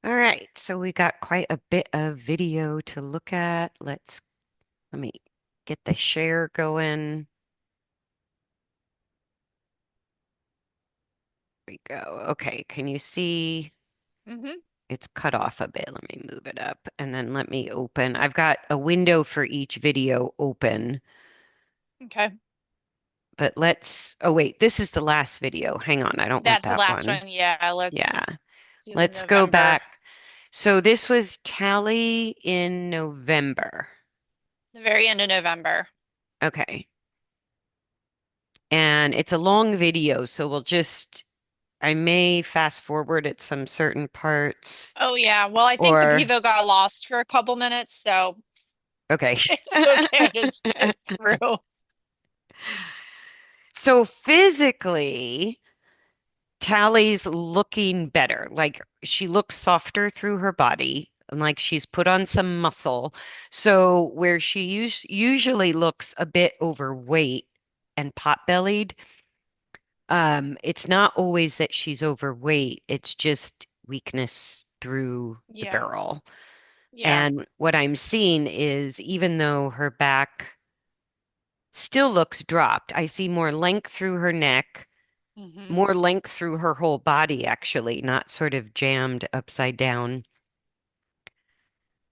All right, so we got quite a bit of video to look at. Let me get the share going. There we go. Okay, can you see? Hmm. It's cut off a bit. Let me move it up and then let me open. I've got a window for each video open, Okay. but oh wait, this is the last video. Hang on, I don't want That's the that last one. one. Yeah, Yeah, let's do the let's go November. back. So this was Talie in November. The very end of November. Okay. And it's a long video, so I may fast forward at some certain parts Oh yeah. Well, I think the or, Pivo got lost for a couple minutes, so okay. it's okay to skip through. So physically, Tally's looking better. Like she looks softer through her body, and like she's put on some muscle. So where she usually looks a bit overweight and pot-bellied, it's not always that she's overweight, it's just weakness through the Yeah. barrel. Yeah. And what I'm seeing is even though her back still looks dropped, I see more length through her neck, Hmm. more length through her whole body, actually, not sort of jammed upside down.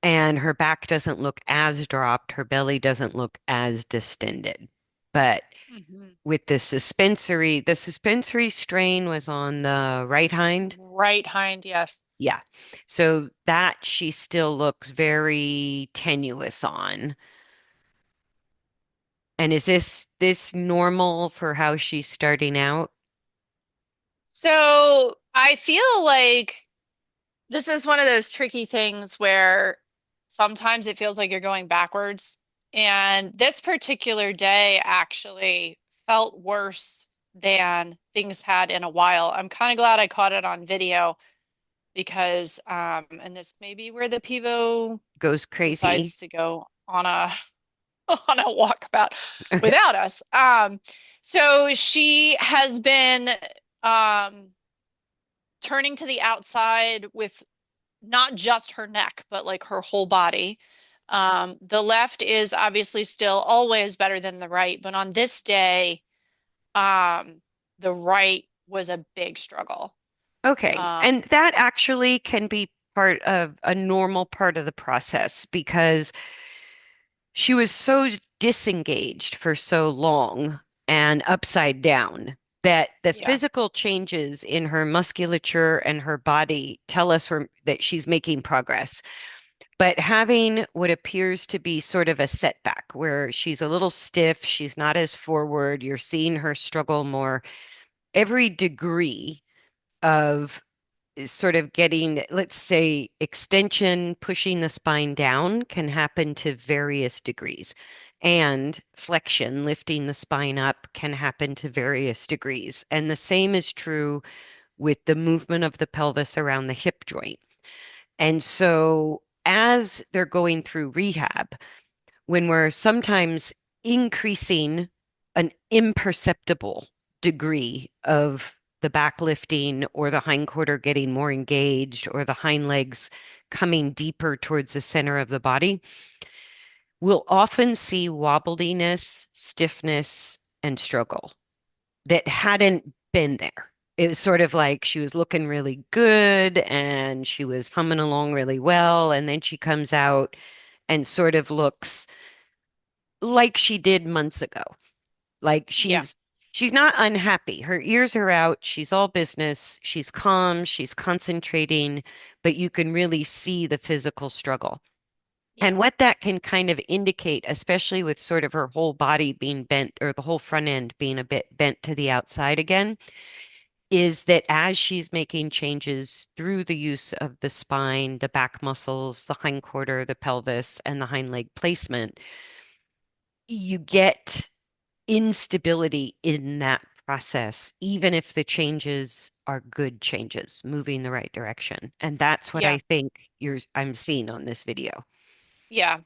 And her back doesn't look as dropped, her belly doesn't look as distended. But Hmm. with the suspensory strain was on the right hind. Right hind, yes. Yeah. So that she still looks very tenuous on. And is this normal for how she's starting out? So I feel like this is one of those tricky things where sometimes it feels like you're going backwards. And this particular day actually felt worse than things had in a while. I'm kind of glad I caught it on video because, and this may be where the Pivo Goes crazy. decides to go on a on a walkabout Okay. without us. So she has been um, turning to the outside with not just her neck, but like her whole body. The left is obviously still always better than the right, but on this day, the right was a big struggle. Okay. Um, And that actually can be part of a normal part of the process because she was so disengaged for so long and upside down that the yeah, physical changes in her musculature and her body tell us that she's making progress. But having what appears to be sort of a setback where she's a little stiff, she's not as forward, you're seeing her struggle more. Every degree of sort of getting, let's say, extension, pushing the spine down can happen to various degrees. And flexion, lifting the spine up, can happen to various degrees. And the same is true with the movement of the pelvis around the hip joint. And so, as they're going through rehab, when we're sometimes increasing an imperceptible degree of the back lifting or the hindquarter getting more engaged or the hind legs coming deeper towards the center of the body, we'll often see wobbliness, stiffness, and struggle that hadn't been there. It was sort of like she was looking really good and she was humming along really well. And then she comes out and sort of looks like she did months ago. Like yeah, she's not unhappy. Her ears are out. She's all business. She's calm. She's concentrating, but you can really see the physical struggle. And yeah, what that can kind of indicate, especially with sort of her whole body being bent or the whole front end being a bit bent to the outside again, is that as she's making changes through the use of the spine, the back muscles, the hindquarter, the pelvis, and the hind leg placement, you get instability in that process, even if the changes are good changes, moving the right direction. And that's what I yeah, think I'm seeing on this video. yeah.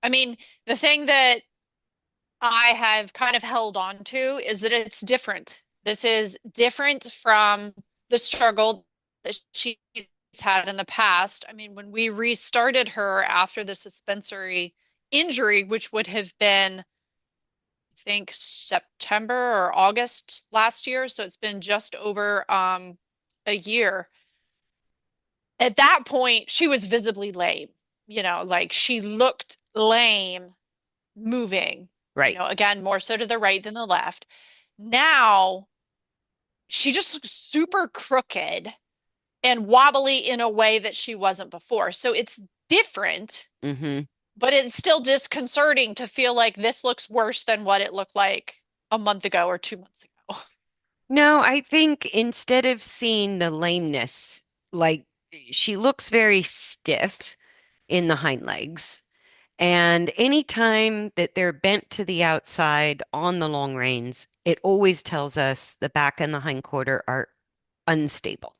I mean, the thing that I have kind of held on to is that it's different. This is different from the struggle that she's had in the past. I mean, when we restarted her after the suspensory injury, which would have been, I think, September or August last year, so it's been just over a year. At that point, she was visibly lame. Like she looked lame moving, Right. again, more so to the right than the left. Now she just looks super crooked and wobbly in a way that she wasn't before. So it's different, Hmm. but it's still disconcerting to feel like this looks worse than what it looked like a month ago or 2 months ago. No, I think instead of seeing the lameness, like she looks very stiff in the hind legs. And anytime that they're bent to the outside on the long reins, it always tells us the back and the hind quarter are unstable,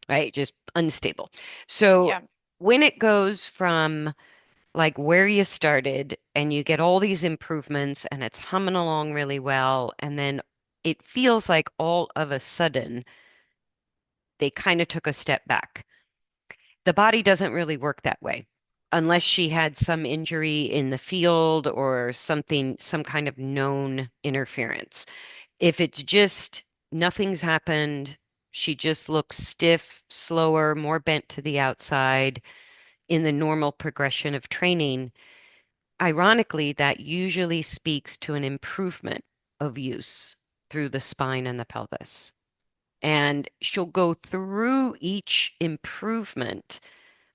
right? Just unstable. So Yeah. when it goes from like where you started and you get all these improvements and it's humming along really well, and then it feels like all of a sudden they kind of took a step back. The body doesn't really work that way unless she had some injury in the field or something, some kind of known interference. If it's just nothing's happened, she just looks stiff, slower, more bent to the outside in the normal progression of training. Ironically, that usually speaks to an improvement of use through the spine and the pelvis. And she'll go through each improvement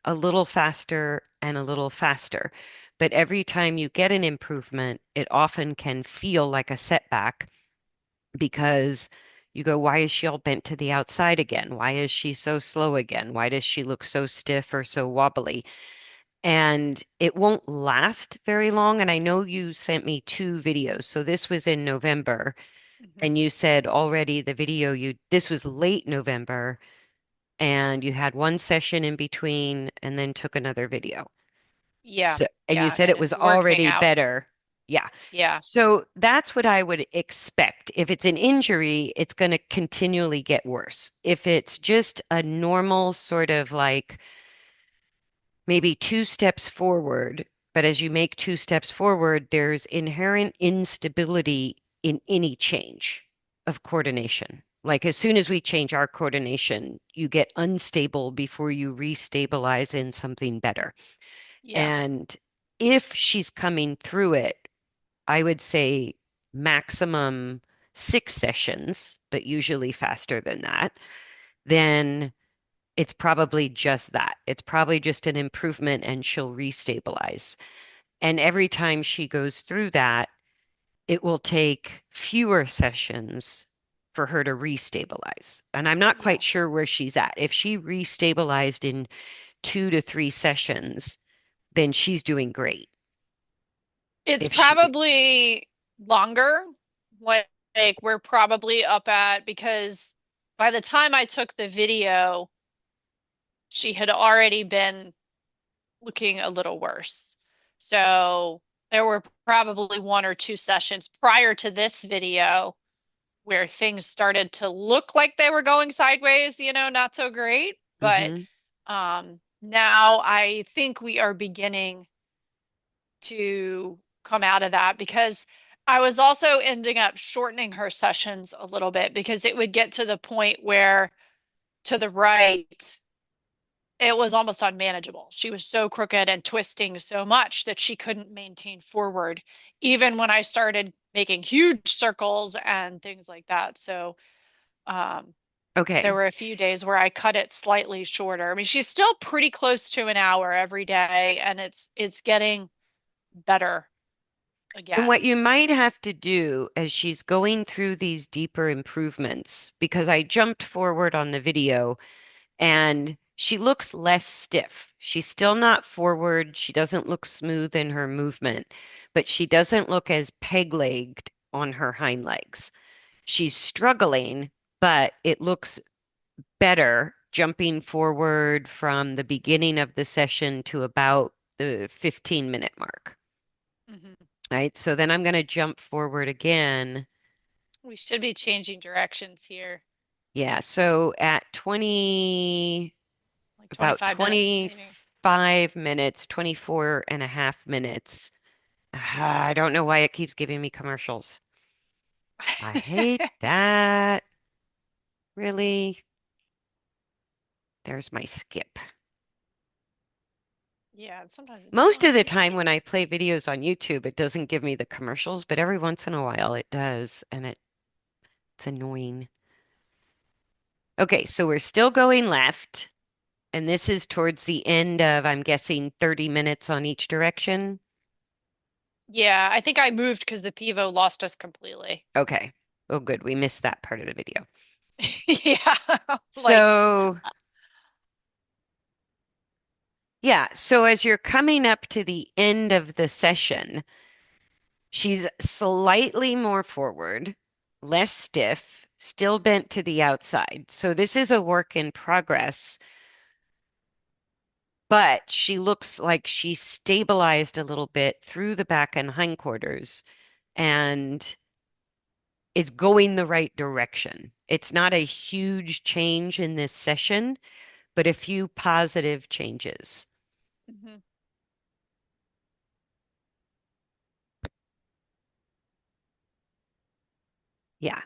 a little faster and a little faster. But every time you get an improvement, it often can feel like a setback because you go, why is she all bent to the outside again? Why is she so slow again? Why does she look so stiff or so wobbly? And it won't last very long. And I know you sent me two videos. So this was in November, Mhm. and you said already this was late November, and you had one session in between and then took another video. Yeah. So, and you Yeah. said And it was it's working already out. better. Yeah. Yeah. So that's what I would expect. If it's an injury, it's going to continually get worse. If it's just a normal sort of like maybe two steps forward, but as you make two steps forward, there's inherent instability in any change of coordination. Like as soon as we change our coordination, you get unstable before you restabilize in something better. Yeah. And if she's coming through it, I would say maximum 6 sessions, but usually faster than that, then it's probably just that. It's probably just an improvement and she'll restabilize. And every time she goes through that, it will take fewer sessions for her to restabilize. And I'm not Yeah. quite sure where she's at. If she restabilized in 2 to 3 sessions, then she's doing great. It's If she, probably longer. Like we're probably up at, because by the time I took the video, she had already been looking a little worse. So there were probably one or two sessions prior to this video where things started to look like they were going sideways, not so great. But hmm. now I think we are beginning to come out of that, because I was also ending up shortening her sessions a little bit because it would get to the point where to the right, it was almost unmanageable. She was so crooked and twisting so much that she couldn't maintain forward, even when I started making huge circles and things like that. So, um, there Okay. were a few days where I cut it slightly shorter. I mean, she's still pretty close to an hour every day, and it's getting better And again. what you might have to do as she's going through these deeper improvements, because I jumped forward on the video and she looks less stiff. She's still not forward. She doesn't look smooth in her movement, but she doesn't look as peg-legged on her hind legs. She's struggling, but it looks better jumping forward from the beginning of the session to about the 15-minute mark. Mhm. Right. So then I'm going to jump forward again. We should be changing directions here. Yeah. So at 20. about 25 minutes, maybe. 25 minutes, 24 and a half minutes. I don't know why it keeps giving me commercials. I hate that. Really? There's my skip. Yeah, sometimes it doesn't Most want of to the leave time me. when I play videos on YouTube, it doesn't give me the commercials, but every once in a while it does, and it's annoying. Okay, so we're still going left, and this is towards the end of, I'm guessing, 30 minutes on each direction. Yeah, I think I moved because the Pivo lost us completely. Okay. Oh, good. We missed that part of the video. Yeah, like, So, yeah. So as you're coming up to the end of the session, she's slightly more forward, less stiff, still bent to the outside. So this is a work in progress, but she looks like she's stabilized a little bit through the back and hindquarters and is going the right direction. It's not a huge change in this session, but a few positive changes. mhm. Yeah.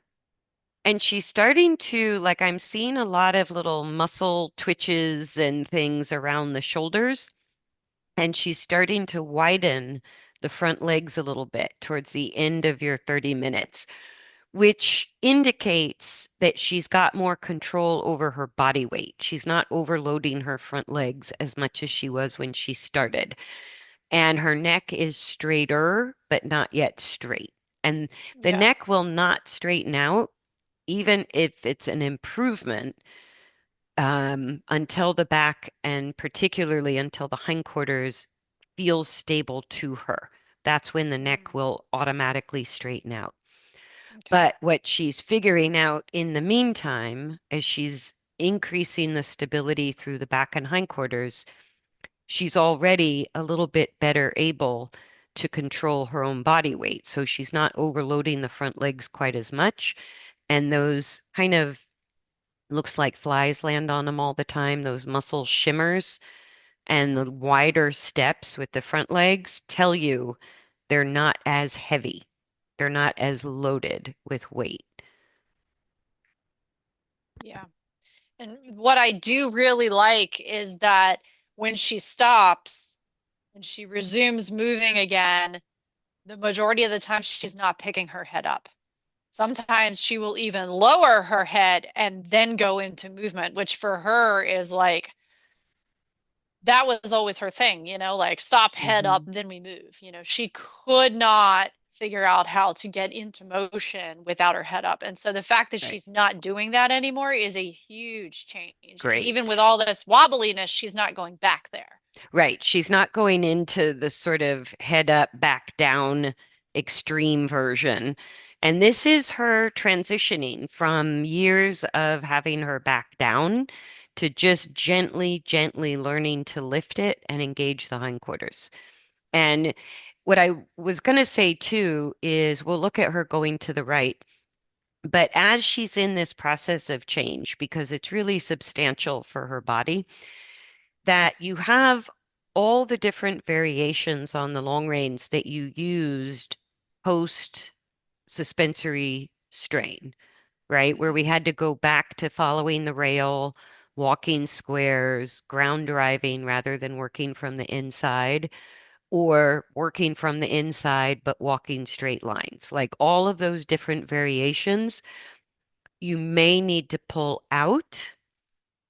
And she's starting to, like, I'm seeing a lot of little muscle twitches and things around the shoulders. And she's starting to widen the front legs a little bit towards the end of your 30 minutes, which indicates that she's got more control over her body weight. She's not overloading her front legs as much as she was when she started. And her neck is straighter, but not yet straight. And the Yeah. neck will not straighten out, even if it's an improvement, until the back and particularly until the hindquarters feels stable to her. That's when the neck Mm, will automatically straighten out. okay. But what she's figuring out in the meantime, as she's increasing the stability through the back and hindquarters, she's already a little bit better able to control her own body weight. So she's not overloading the front legs quite as much. And those kind of looks like flies land on them all the time, those muscle shimmers and the wider steps with the front legs tell you they're not as heavy. They're not as loaded with weight. Yeah. And what I do really like is that when she stops and she resumes moving again, the majority of the time she's not picking her head up. Sometimes she will even lower her head and then go into movement, which for her is like that was always her thing, like stop, head up, Hmm. then we move. She could not figure out how to get into motion without her head up. And so the fact that Right. she's not doing that anymore is a huge change. And even with Great. all this wobbliness, she's not going back there. Right. She's not going into the sort of head up, back down extreme version. And this is her transitioning from years of having her back down to just gently, gently learning to lift it and engage the hindquarters. And what I was going to say too is we'll look at her going to the right. But as she's in this process of change, because it's really substantial for her body, that you have all the different variations on the long reins that you used post suspensory strain, right? Where we Hmm. had to go back to following the rail, walking squares, ground driving rather than working from the inside, or working from the inside but walking straight lines. Like all of those different variations, you may need to pull out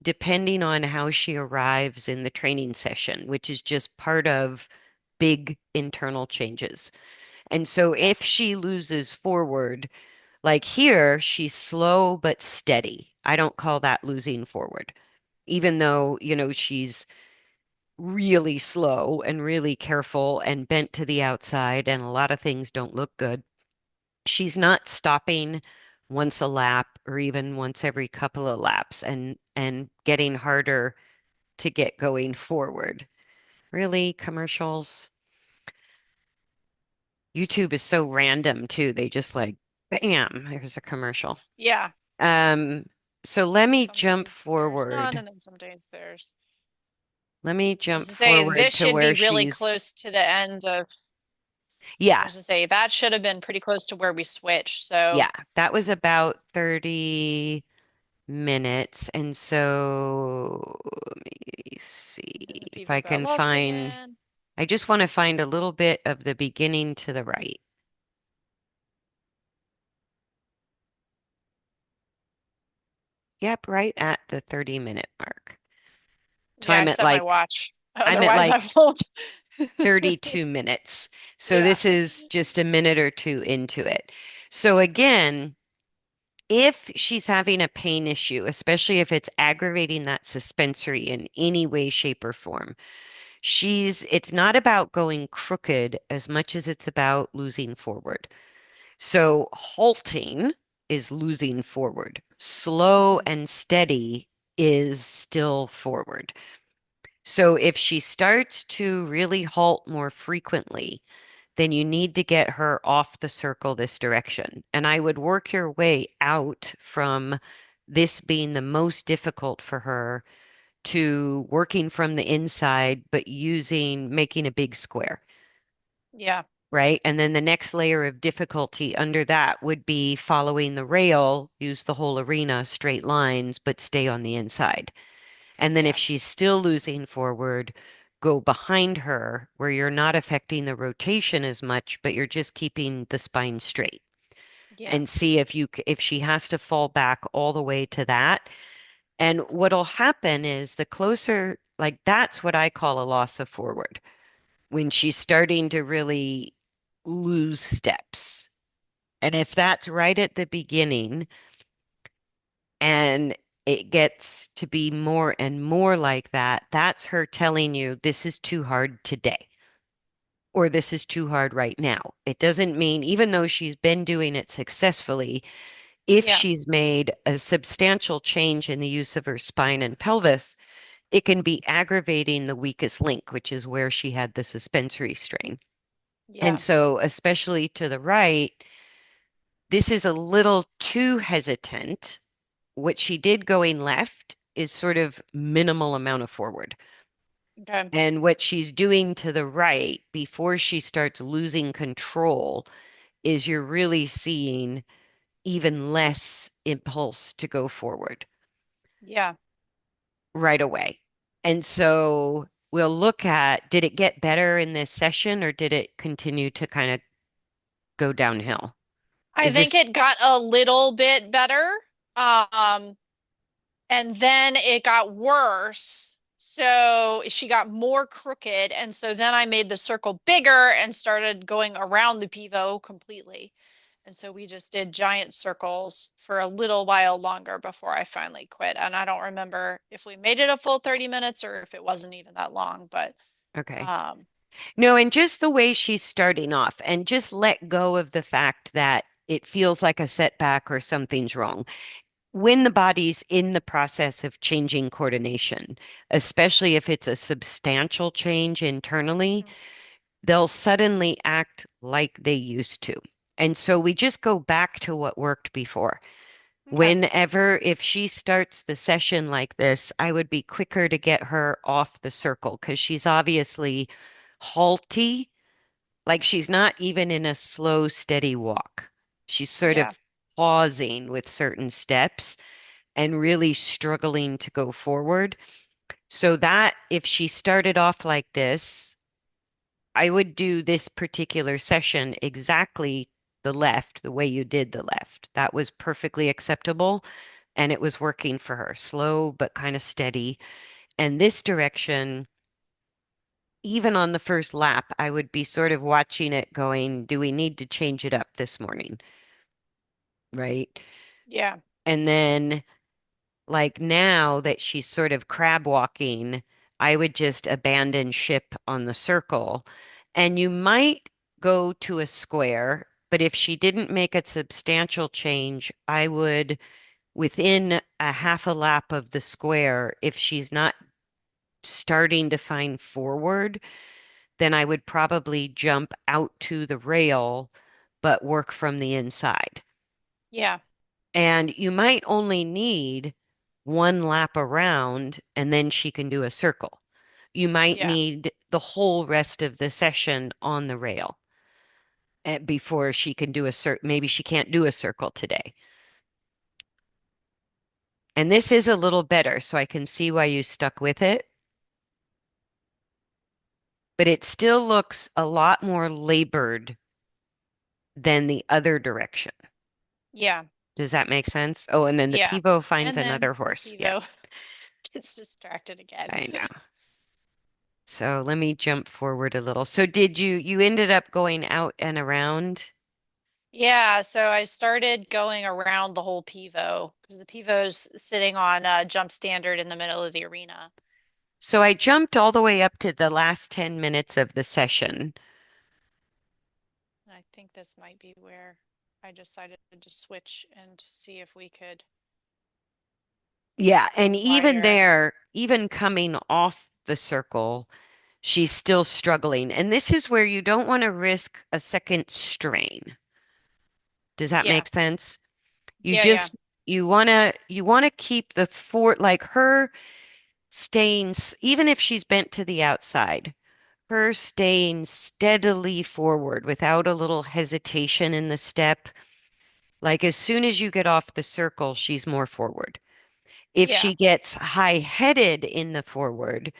depending on how she arrives in the training session, which is just part of big internal changes. And so Yeah. if she loses forward, like here, she's slow but steady. I don't call that losing forward, even though, she's really slow and really careful and bent to the outside, and a lot of things don't look good. She's not stopping once a lap or even once every couple of laps and getting harder to get going forward. Really, commercials? YouTube is so random too. They just like, bam, there's a commercial. Yeah. Um, so let me Some jump days there's none, forward. and then some days there's. Let me I was jump to say forward this to should be where really she's, close to the end of. I yeah, was to say that should have been pretty close to where we switched. So yeah, that was about 30 minutes. And so let me see and then the if I people got can lost find, again. I just want to find a little bit of the beginning to the right. Yep, right at the 30-minute mark. So Yeah, I set my watch. I'm at Otherwise, I like won't. 32 minutes. So Yeah. this is just a minute or two into it. So again, if she's having a pain issue, especially if it's aggravating that suspensory in any way, shape, or form, it's not about going crooked as much as it's about losing forward. So halting is losing forward. Slow Hmm. and steady is still forward. So if she starts to really halt more frequently, then you need to get her off the circle this direction. And I would work your way out from this being the most difficult for her to working from the inside, but making a big square, Yeah. right? And then the next layer of difficulty under that would be following the rail, use the whole arena, straight lines, but stay on the inside. And then if Yeah. she's still losing forward, go behind her where you're not affecting the rotation as much, but you're just keeping the spine straight Yeah. and see if she has to fall back all the way to that. And what'll happen is the closer, like that's what I call a loss of forward when she's starting to really lose steps. And if that's right at the beginning, and it gets to be more and more like that, that's her telling you this is too hard today or this is too hard right now. It doesn't mean, even though she's been doing it successfully, if Yeah. she's made a substantial change in the use of her spine and pelvis, it can be aggravating the weakest link, which is where she had the suspensory strain. And Yeah. so, especially to the right, this is a little too hesitant. What she did going left is sort of minimal amount of forward. Okay. And what she's doing to the right before she starts losing control is you're really seeing even less impulse to go forward Yeah. right away. And so we'll look at, did it get better in this session or did it continue to kind of go downhill? I Is think this it got a little bit better. Um, and then it got worse. So she got more crooked. And so then I made the circle bigger and started going around the pivot completely. And so we just did giant circles for a little while longer before I finally quit. And I don't remember if we made it a full 30 minutes or if it wasn't even that long, but okay? um No, and just the way she's starting off, and just let go of the fact that it feels like a setback or something's wrong. When the body's in the process of changing coordination, especially if it's a substantial change internally, mhm. they'll suddenly act like they used to. And so we just go back to what worked before. Okay. Whenever, if she starts the session like this, I would be quicker to get her off the circle because she's obviously halty, like she's not even in a slow, steady walk. She's sort Yeah. of pausing with certain steps and really struggling to go forward. So that if she started off like this, I would do this particular session exactly the left, the way you did the left. That was perfectly acceptable and it was working for her. Slow but kind of steady. And this direction, even on the first lap, I would be sort of watching it going, do we need to change it up this morning? Right. Yeah. And then, like now that she's sort of crab walking, I would just abandon ship on the circle. And you might go to a square, but if she didn't make a substantial change, I would, within a half a lap of the square, if she's not starting to find forward, then I would probably jump out to the rail, but work from the inside. Yeah. And you might only need one lap around, and then she can do a circle. you might Yeah. need the whole rest of the session on the rail before she can do a maybe she can't do a circle today. And this is a little better, so I can see why you stuck with it, but it still looks a lot more labored than the other direction. Yeah. Does that make sense? Oh, and then the Yeah. pivot finds And then another the horse. Yeah, pivo gets distracted again. I know. So let me jump forward a little. So did you ended up going out and around? Yeah, so I started going around the whole pivo because the pivo's sitting on a jump standard in the middle of the arena. So I jumped all the way up to the last 10 minutes of the session. And I think this might be where I decided to switch and see if we could Yeah, and go even wider. there, even coming off the circle, she's still struggling. And this is where you don't want to risk a second strain. Does that Yeah. make sense? You Yeah, yeah. just you want to keep the fort like her staying even if she's bent to the outside, her staying steadily forward without a little hesitation in the step. Like as soon as you get off the circle, she's more forward. If Yeah. she gets high-headed in the forward,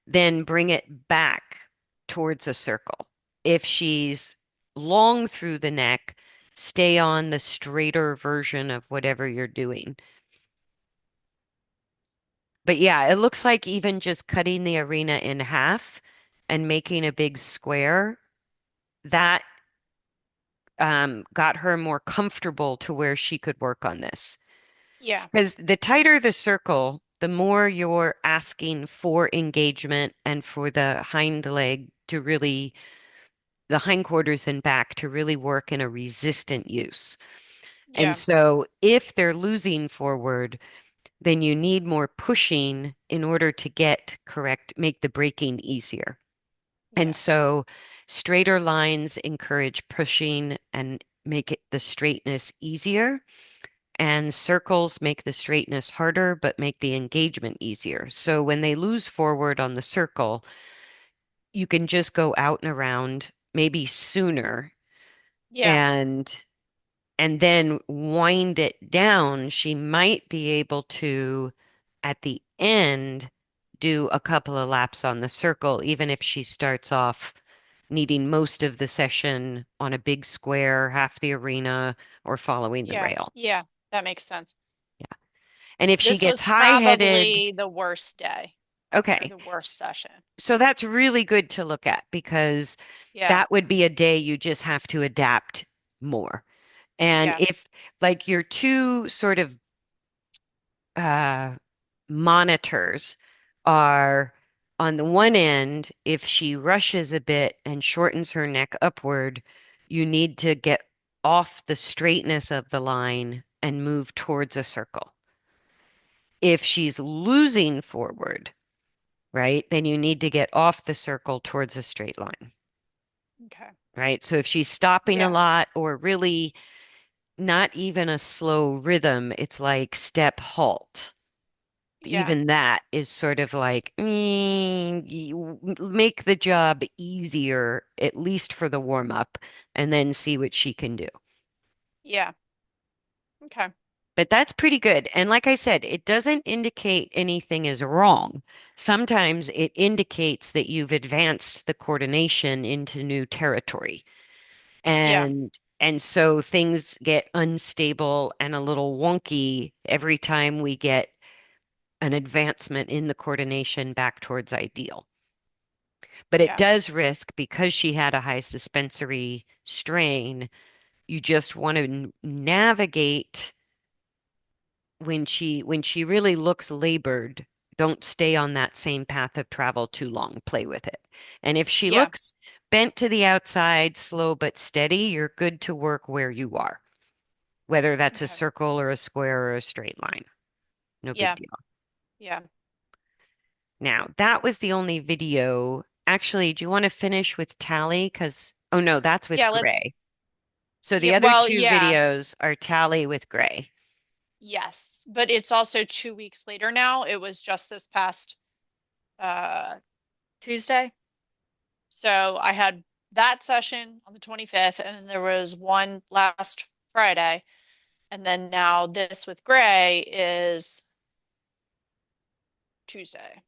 then bring it back towards a circle. If she's long through the neck, stay on the straighter version of whatever you're doing. But yeah, it looks like even just cutting the arena in half and making a big square, that got her more comfortable to where she could work on this. Yeah. Because the tighter the circle, the more you're asking for engagement and for the hind leg to really, the hindquarters and back to really work in a resistant use. And Yeah. so if they're losing forward, then you need more pushing in order to get correct, make the braking easier. And Yeah. so straighter lines encourage pushing and make it the straightness easier. And circles make the straightness harder, but make the engagement easier. So when they lose forward on the circle, you can just go out and around maybe sooner Yeah. and then wind it down. She might be able to, at the end, do a couple of laps on the circle, even if she starts off needing most of the session on a big square, half the arena, or following the Yeah. rail. Yeah. That makes sense. Yeah. And if she This gets was high-headed, probably the worst day or okay. the worst session. So that's really good to look at because Yeah. that would be a day you just have to adapt more. And Yeah. if like your two sort of uh, monitors are on the one end, if she rushes a bit and shortens her neck upward, you need to get off the straightness of the line and move towards a circle. If she's losing forward, right, then you need to get off the circle towards a straight line, Okay. right? So if she's stopping a Yeah. lot or really not even a slow rhythm, it's like step halt. Yeah. Even that is sort of like you make the job easier, at least for the warm up, and then see what she can do. Yeah. Okay. But that's pretty good. And like I said, it doesn't indicate anything is wrong. Sometimes it indicates that you've advanced the coordination into new territory. Yeah. And so things get unstable and a little wonky every time we get an advancement in the coordination back towards ideal. But it Yeah. does risk because she had a high suspensory strain. You just want to navigate when she really looks labored. Don't stay on that same path of travel too long. Play with it. And if she Yeah. looks bent to the outside, slow but steady, you're good to work where you are, whether that's a Okay. circle or a square or a straight line. No big Yeah. deal. Yeah. Now, that was the only video. Actually, do you want to finish with Talie? Because, oh no, that's with Yeah, Gray. let's So yeah, the other well, two yeah. videos are Talie with Gray. Yes, but it's also 2 weeks later now. It was just this past uh Tuesday. So I had that session on the 25th, and then there was one last Friday. And then now this with Gray is Tuesday.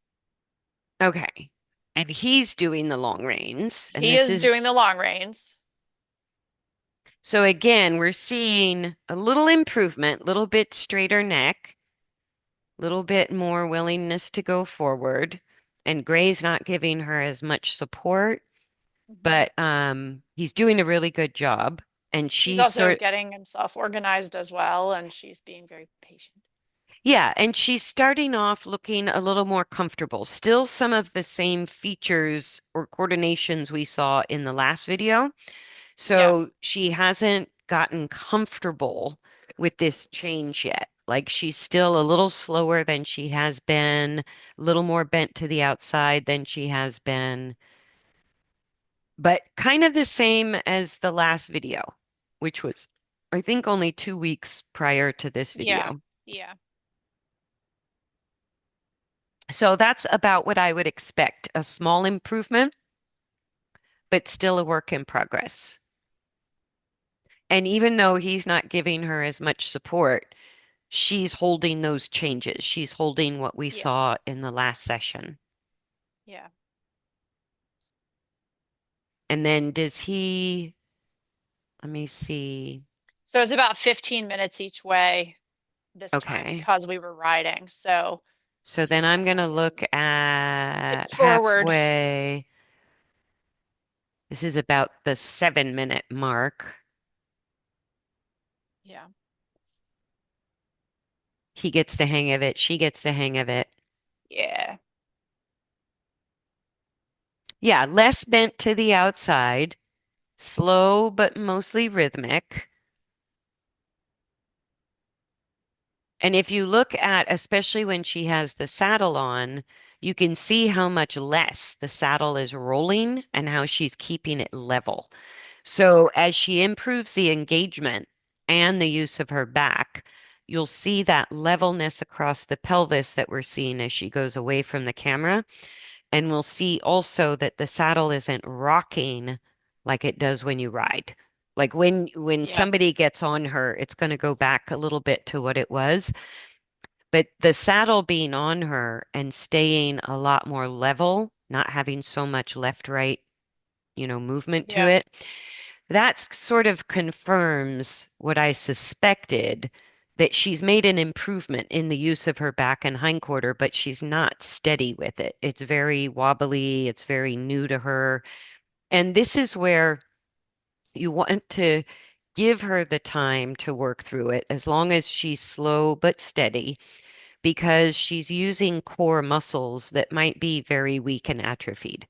Okay. And he's doing the long reins. And He this is doing is, the long reins. so again, we're seeing a little improvement, little bit straighter neck, little bit more willingness to go forward. And Gray's not giving her as much support, Mhm. but he's doing a really good job. And He's she's also sort getting himself organized as well, and she's being very patient. Yeah, and she's starting off looking a little more comfortable. Still some of the same features or coordinations we saw in the last video. Yeah, So she hasn't gotten comfortable with this change yet. Like she's still a little slower than she has been, a little more bent to the outside than she has been, but kind of the same as the last video, which was, I think, only 2 weeks prior to this yeah, video. yeah, So that's about what I would expect, a small improvement, but still a work in progress. And even though he's not giving her as much support, she's holding those changes. She's holding what we yeah, saw in the last session. yeah. And then does he, let me see. So it's about 15 minutes each way this time Okay. because we were riding. So So if you then want I'm to going have to look him at skip forward, halfway. This is about the 7 minute mark. yeah, He gets the hang of it. She gets the hang of it. yeah, Yeah, less bent to the outside. Slow but mostly rhythmic. And if you look at, especially when she has the saddle on, you can see how much less the saddle is rolling and how she's keeping it level. So as she improves the engagement and the use of her back, you'll see that levelness across the pelvis that we're seeing as she goes away from the camera. And we'll see also that the saddle isn't rocking like it does when you ride. Like when yeah, somebody gets on her, it's going to go back a little bit to what it was. But the saddle being on her and staying a lot more level, not having so much left, right, movement to yeah, it, that sort of confirms what I suspected, that she's made an improvement in the use of her back and hindquarter, but she's not steady with it. It's very wobbly, it's very new to her. And this is where you want to give her the time to work through it as long as she's slow but steady, because she's using core muscles that might be very weak and atrophied.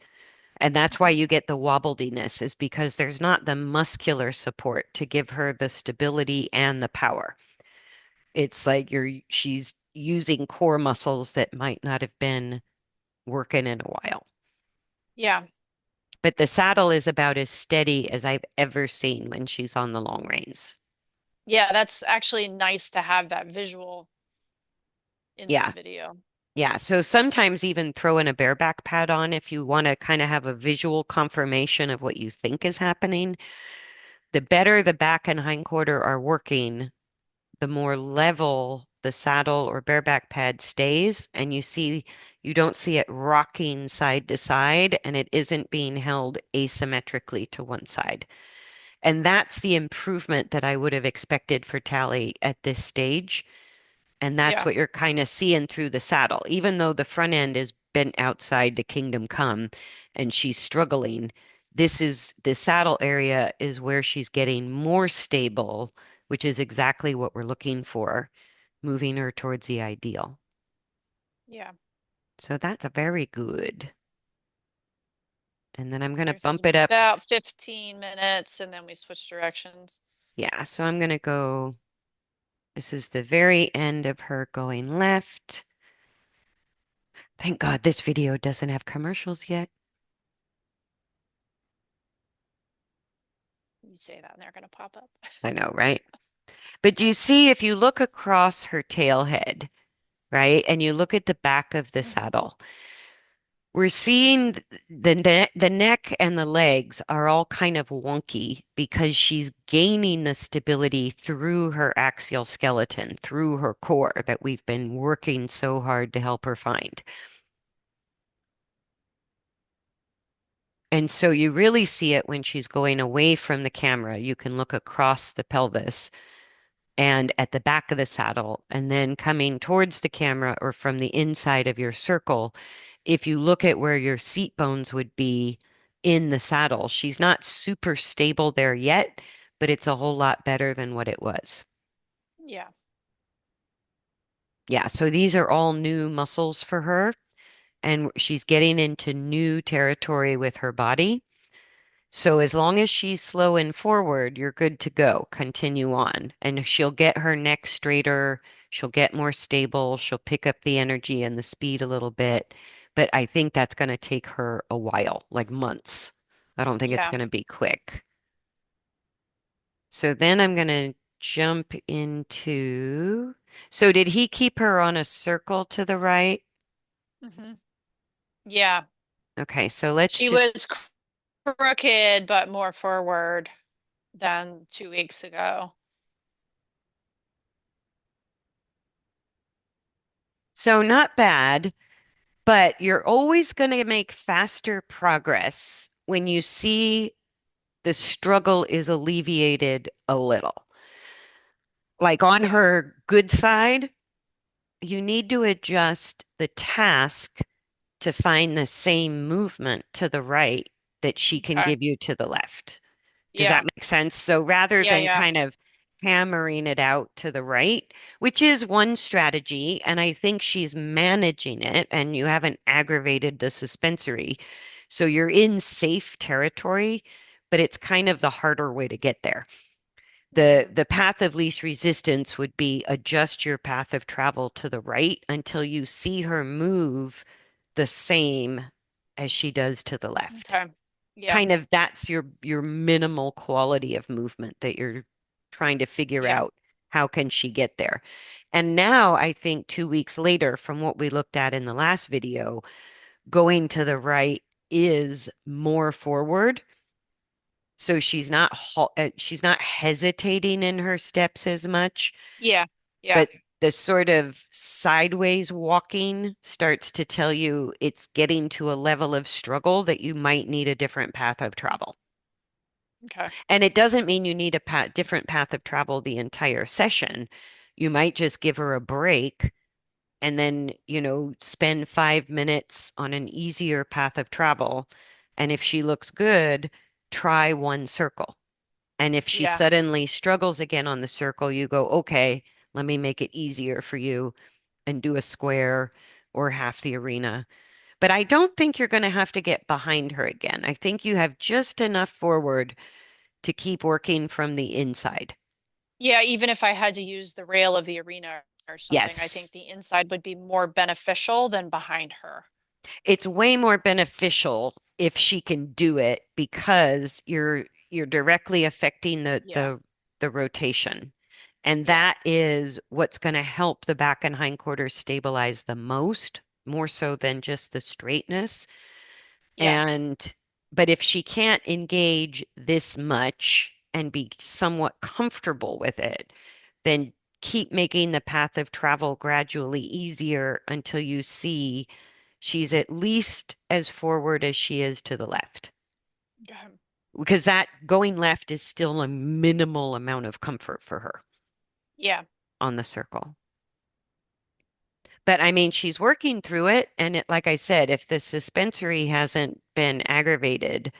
And that's why mhm, you get the wobbliness, is because there's not the muscular support to give her the stability and the power. It's like she's using core muscles that might not have been working in a while. yeah, But the saddle is about as steady as I've ever seen when she's on the long reins. yeah. That's actually nice to have that visual in this Yeah. video. Yeah. So sometimes even throw in a bareback pad on if you want to kind of have a visual confirmation of what you think is happening. The better the back and hindquarter are working, the more level the saddle or bareback pad stays, and you don't see it rocking side to side, and it isn't being held asymmetrically to one side. And that's the improvement that I would have expected for Talie at this stage. And that's Yeah, what you're kind of seeing through the saddle. Even though the front end is bent outside to Kingdom Come and she's struggling, the saddle area is where she's getting more stable, which is exactly what we're looking for, moving her towards the ideal. yeah. So that's a very good. And then I'm going So to yours says bump it up. about 15 minutes, and then we switch directions. Yeah, so I'm going to go. This is the very end of her going left. Thank God this video doesn't have commercials yet. You say that, and they're going to pop up. I know, right? But do you see, if you look across her tail head, right, and you look at the back of the Hmm. saddle, We're seeing the neck and the legs are all kind of wonky because she's gaining the stability through her axial skeleton, through her core that we've been working so hard to help her find. And so you really see it when she's going away from the camera. You can look across the pelvis and at the back of the saddle, and then coming towards the camera or from the inside of your circle. If you look at where your seat bones would be in the saddle, she's not super stable there yet, but it's a whole lot better than what it was. Yeah. Yeah, so these are all new muscles for her, and she's getting into new territory with her body. So as long as she's slow and forward, you're good to go. Continue on. And she'll get her neck straighter. She'll get more stable. She'll pick up the energy and the speed a little bit. But I think that's going to take her a while, like months. I don't think it's Yeah. going to be quick. So then I'm going to jump into. So did he keep her on a circle to the right? Hmm. Yeah. Okay, so let's She just. was crooked, but more forward than 2 weeks ago. So not bad. But you're always going to make faster progress when you see the struggle is alleviated a little. Like on Yeah. her good side, you need to adjust the task to find the same movement to the right that she can Okay. give you to the left. Does that Yeah. make sense? So rather Yeah. than Yeah. kind of hammering it out to the right, which is one strategy, and I think she's managing it, and you haven't aggravated the suspensory. So you're in safe territory, but it's kind of the harder way to get there. The Hmm. the path of least resistance would be adjust your path of travel to the right until you see her move the same as she does to the left. Okay. Yeah. Kind of that's your minimal quality of movement that you're trying to figure Yeah. out how can she get there. And now I think 2 weeks later, from what we looked at in the last video, going to the right is more forward. So she's not hesitating in her steps as much, Yeah. Yeah. but the sort of sideways walking starts to tell you it's getting to a level of struggle that you might need a different path of travel. Okay. And it doesn't mean you need a different path of travel the entire session. You might just give her a break and then, spend 5 minutes on an easier path of travel. And if she looks good, try one circle. And if she Yeah. suddenly struggles again on the circle, you go, okay, let me make it easier for you and do a square or half the arena. But I don't think you're going to have to get behind her again. I think you have just enough forward to keep working from the inside. Yeah. Even if I had to use the rail of the arena or something, I Yes, think the inside would be more beneficial than behind her. it's way more beneficial if she can do it because you're directly affecting the Yeah. the the rotation. And Yeah. that is what's going to help the back and hindquarters stabilize the most, more so than just the straightness. Yeah. And but if she can't engage this much and be somewhat comfortable with it, then keep making the path of travel gradually easier until you see she's at least as forward as she is to the left. Okay. Because that going left is still a minimal amount of comfort for her Yeah. on the circle. But I mean, she's working through it. And like I said, if the suspensory hasn't been aggravated,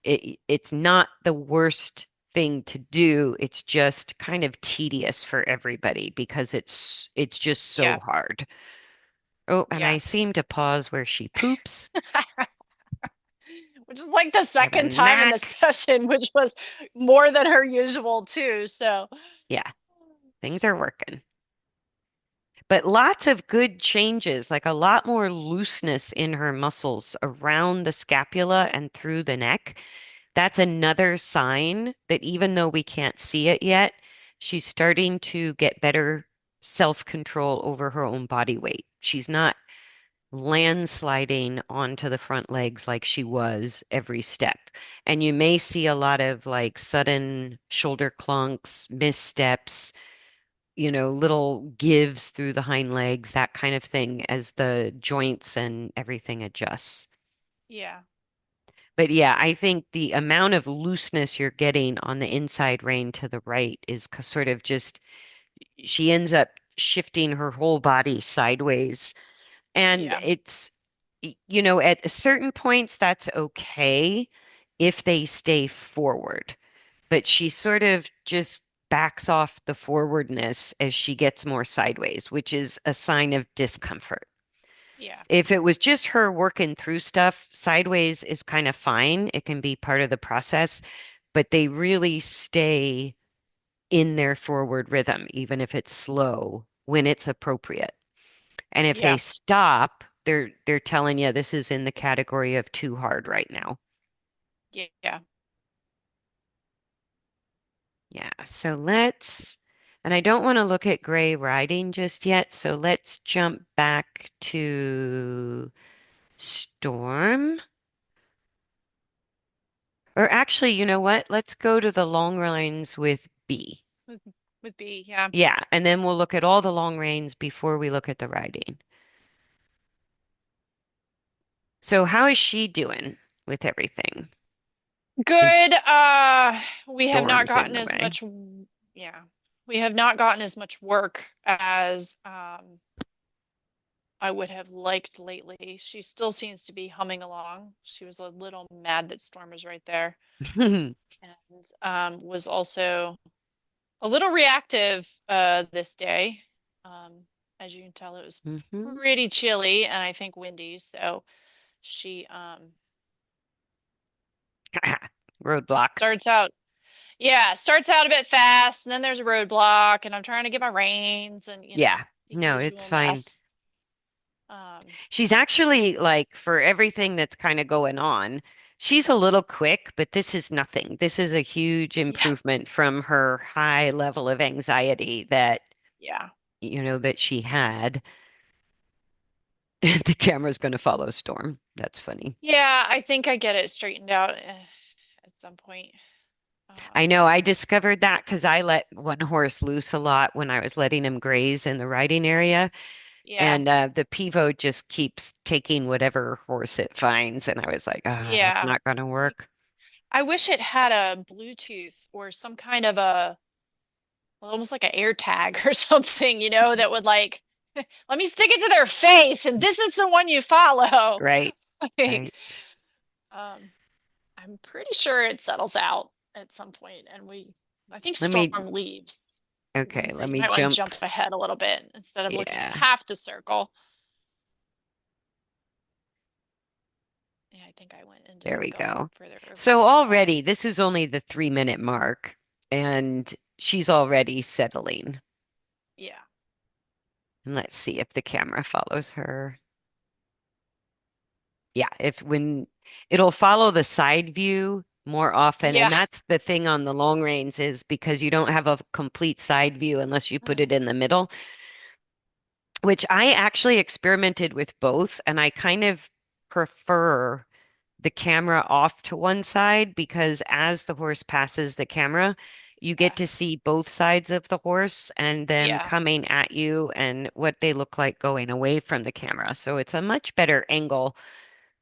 it's not the worst thing to do. It's just kind of tedious for everybody because it's just so Yeah. hard. Oh, and I Yeah. seem to pause where she poops Which is like the for the second time in the neck. session, which was more than her usual too. So, Yeah, things are working. But lots of good changes, like a lot more looseness in her muscles around the scapula and through the neck. That's another sign that even though we can't see it yet, she's starting to get better self-control over her own body weight. She's not landsliding onto the front legs like she was every step. And you may see a lot of like sudden shoulder clunks, missteps, little gives through the hind legs, that kind of thing as the joints and everything adjusts. Yeah. But yeah, I think the amount of looseness you're getting on the inside rein to the right is sort of just, she ends up shifting her whole body sideways. And Yeah. at certain points, that's okay if they stay forward. But she sort of just backs off the forwardness as she gets more sideways, which is a sign of discomfort. Yeah. If it was just her working through stuff, sideways is kind of fine. It can be part of the process, but they really stay in their forward rhythm, even if it's slow, when it's appropriate. And if they Yeah. stop, they're telling you this is in the category of too hard right now. Yeah. Yeah, and I don't want to look at gray riding just yet, so let's jump back to Storm. Or actually, you know what? Let's go to the long lines with B. With, with B, yeah. Yeah, and then we'll look at all the long reins before we look at the riding. So how is she doing with everything? And Good. We have not Storm's in gotten the as way. much, yeah. We have not gotten as much work as I would have liked lately. She still seems to be humming along. She was a little mad that Storm was right there, and was also a little reactive this day. As you can tell, it was hmm pretty chilly and I think windy, so she Roadblock. starts out yeah, starts out a bit fast and then there's a roadblock and I'm trying to get my reins and Yeah. the No, it's usual fine. mess. Um She's actually like for everything that's kind of going on, she's a little quick, but this is nothing. This is a huge yeah, improvement from her high level of anxiety yeah. that she had. The camera's going to follow Storm. That's funny. Yeah, I think I get it straightened out at some point. I Um know I discovered that because I let one horse loose a lot when I was letting him graze in the riding area. yeah. And the pivot just keeps taking whatever horse it finds. And I was like, that's Yeah. not going to work. I wish it had a Bluetooth or some kind of a well, almost like an air tag or something, that would like let me stick it to their face and this is the one you follow. Right. Like, Right. um, I'm pretty sure it settles out at some point and I think Let Storm me, leaves. I was gonna okay, say let you me might want to jump. jump ahead a little bit instead of looking at Yeah, half the circle. Yeah, I think I ended there up we going go. further over So to the wall. already, this is only the 3-minute mark, and she's already settling. Yeah. And let's see if the camera follows her. Yeah, if when it'll follow the side view more often, and Yeah. that's the thing on the long reins is because you don't have a complete side view unless you put it in the middle, which I actually experimented with both, and I kind of prefer the camera off to one side because as the horse passes the camera, you get Yeah. to see both sides of the horse and them Yeah. coming at you and what they look like going away from the camera. So it's a much better angle,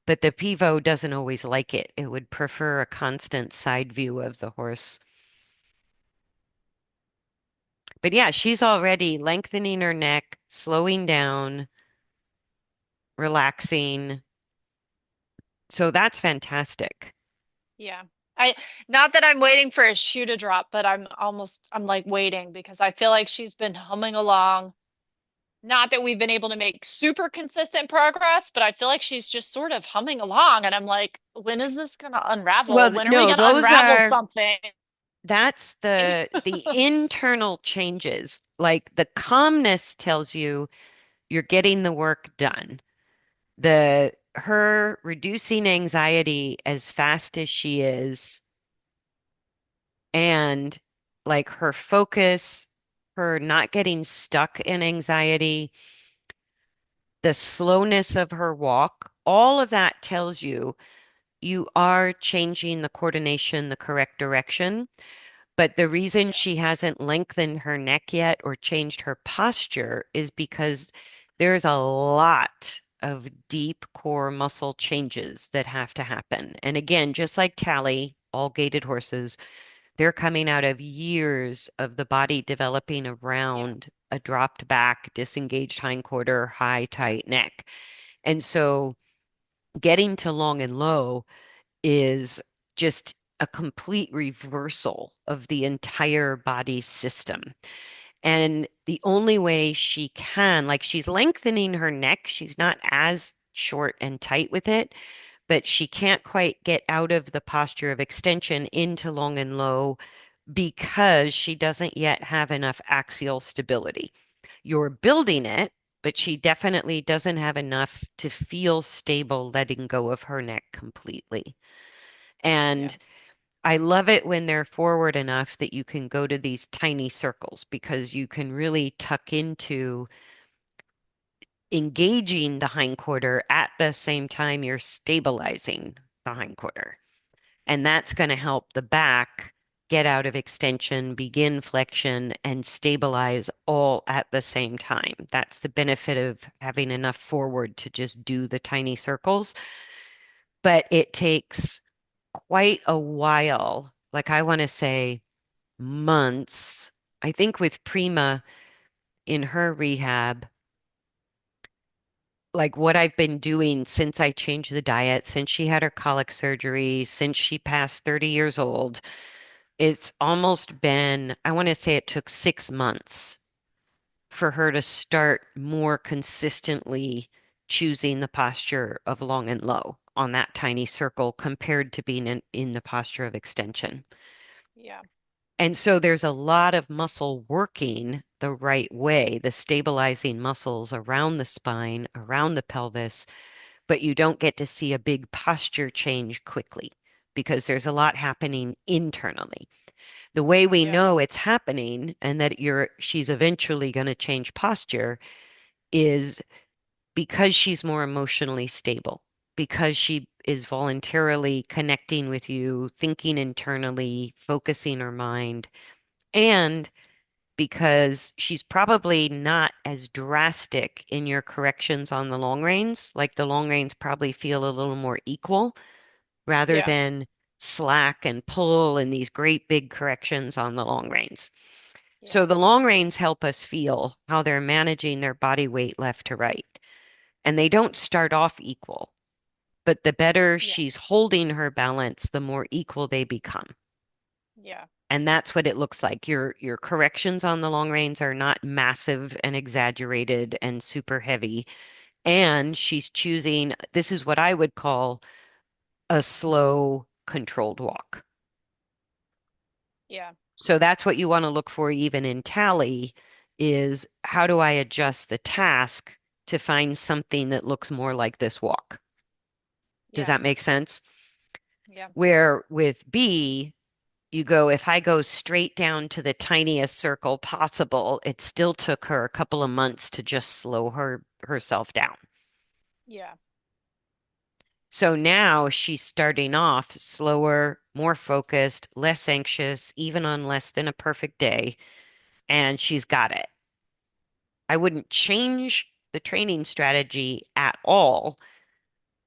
but the pivot doesn't always like it. It would prefer a constant side view of the horse. But yeah, she's already lengthening her neck, slowing down, relaxing. So that's fantastic. Yeah. I not that I'm waiting for a shoe to drop, but I'm like waiting because I feel like she's been humming along. Not that we've been able to make super consistent progress, but I feel like she's just sort of humming along and I'm like, when is this gonna unravel? Well, When are we no, gonna those unravel are something? that's the internal changes. Like the calmness tells you you're getting the work done. The her reducing anxiety as fast as she is and like her focus, her not getting stuck in anxiety, the slowness of her walk, all of that tells you you are changing the coordination the correct direction. But the reason Yeah. she hasn't lengthened her neck yet or changed her posture is because there's a lot of deep core muscle changes that have to happen. And again, just like Talie, all gaited horses, they're coming out of years of the body developing Yeah. around a dropped back, disengaged hindquarter, high, tight neck. And so getting to long and low is just a complete reversal of the entire body system. And the only way she can, like she's lengthening her neck, she's not as short and tight with it, but she can't quite get out of the posture of extension into long and low because she doesn't yet have enough axial stability. You're building it, but she definitely doesn't have enough to feel stable letting go of her neck completely. Yeah. And I love it when they're forward enough that you can go to these tiny circles because you can really tuck into engaging the hindquarter at the same time you're stabilizing the hindquarter. And that's going to help the back get out of extension, begin flexion, and stabilize all at the same time. That's the benefit of having enough forward to just do the tiny circles. But it takes quite a while, like I want to say months. I think with Prima in her rehab, like what I've been doing since I changed the diet, since she had her colic surgery, since she passed 30 years old, it's almost been, I want to say it took 6 months for her to start more consistently choosing the posture of long and low on that tiny circle compared to being in the posture of extension. Yeah. And so there's a lot of muscle working the right way, the stabilizing muscles around the spine, around the pelvis, but you don't get to see a big posture change quickly because there's a lot happening internally. The way we Yeah. know it's happening and that she's eventually going to change posture is because she's more emotionally stable, because she is voluntarily connecting with you, thinking internally, focusing her mind, and because she's probably not as drastic in your corrections on the long reins. Like the long reins probably feel a little more equal rather Yeah. than slack and pull and these great big corrections on the long reins. Yeah. So the long reins help us feel how they're managing their body weight left to right. And they don't start off equal, but the better Yeah. she's holding her balance, the more equal they become. Yeah. And that's what it looks like. Your corrections on the long reins are not massive and exaggerated and super heavy. And she's choosing, this is what I would call a slow, controlled walk. Yeah. So that's what you want to look for even in Tally is how do I adjust the task to find something that looks more like this walk? Does Yeah. that make sense? Yeah. Where with B, you go, if I go straight down to the tiniest circle possible, it still took her a couple of months to just slow herself down. Yeah. So now she's starting off slower, more focused, less anxious, even on less than a perfect day, and she's got it. I wouldn't change the training strategy at all.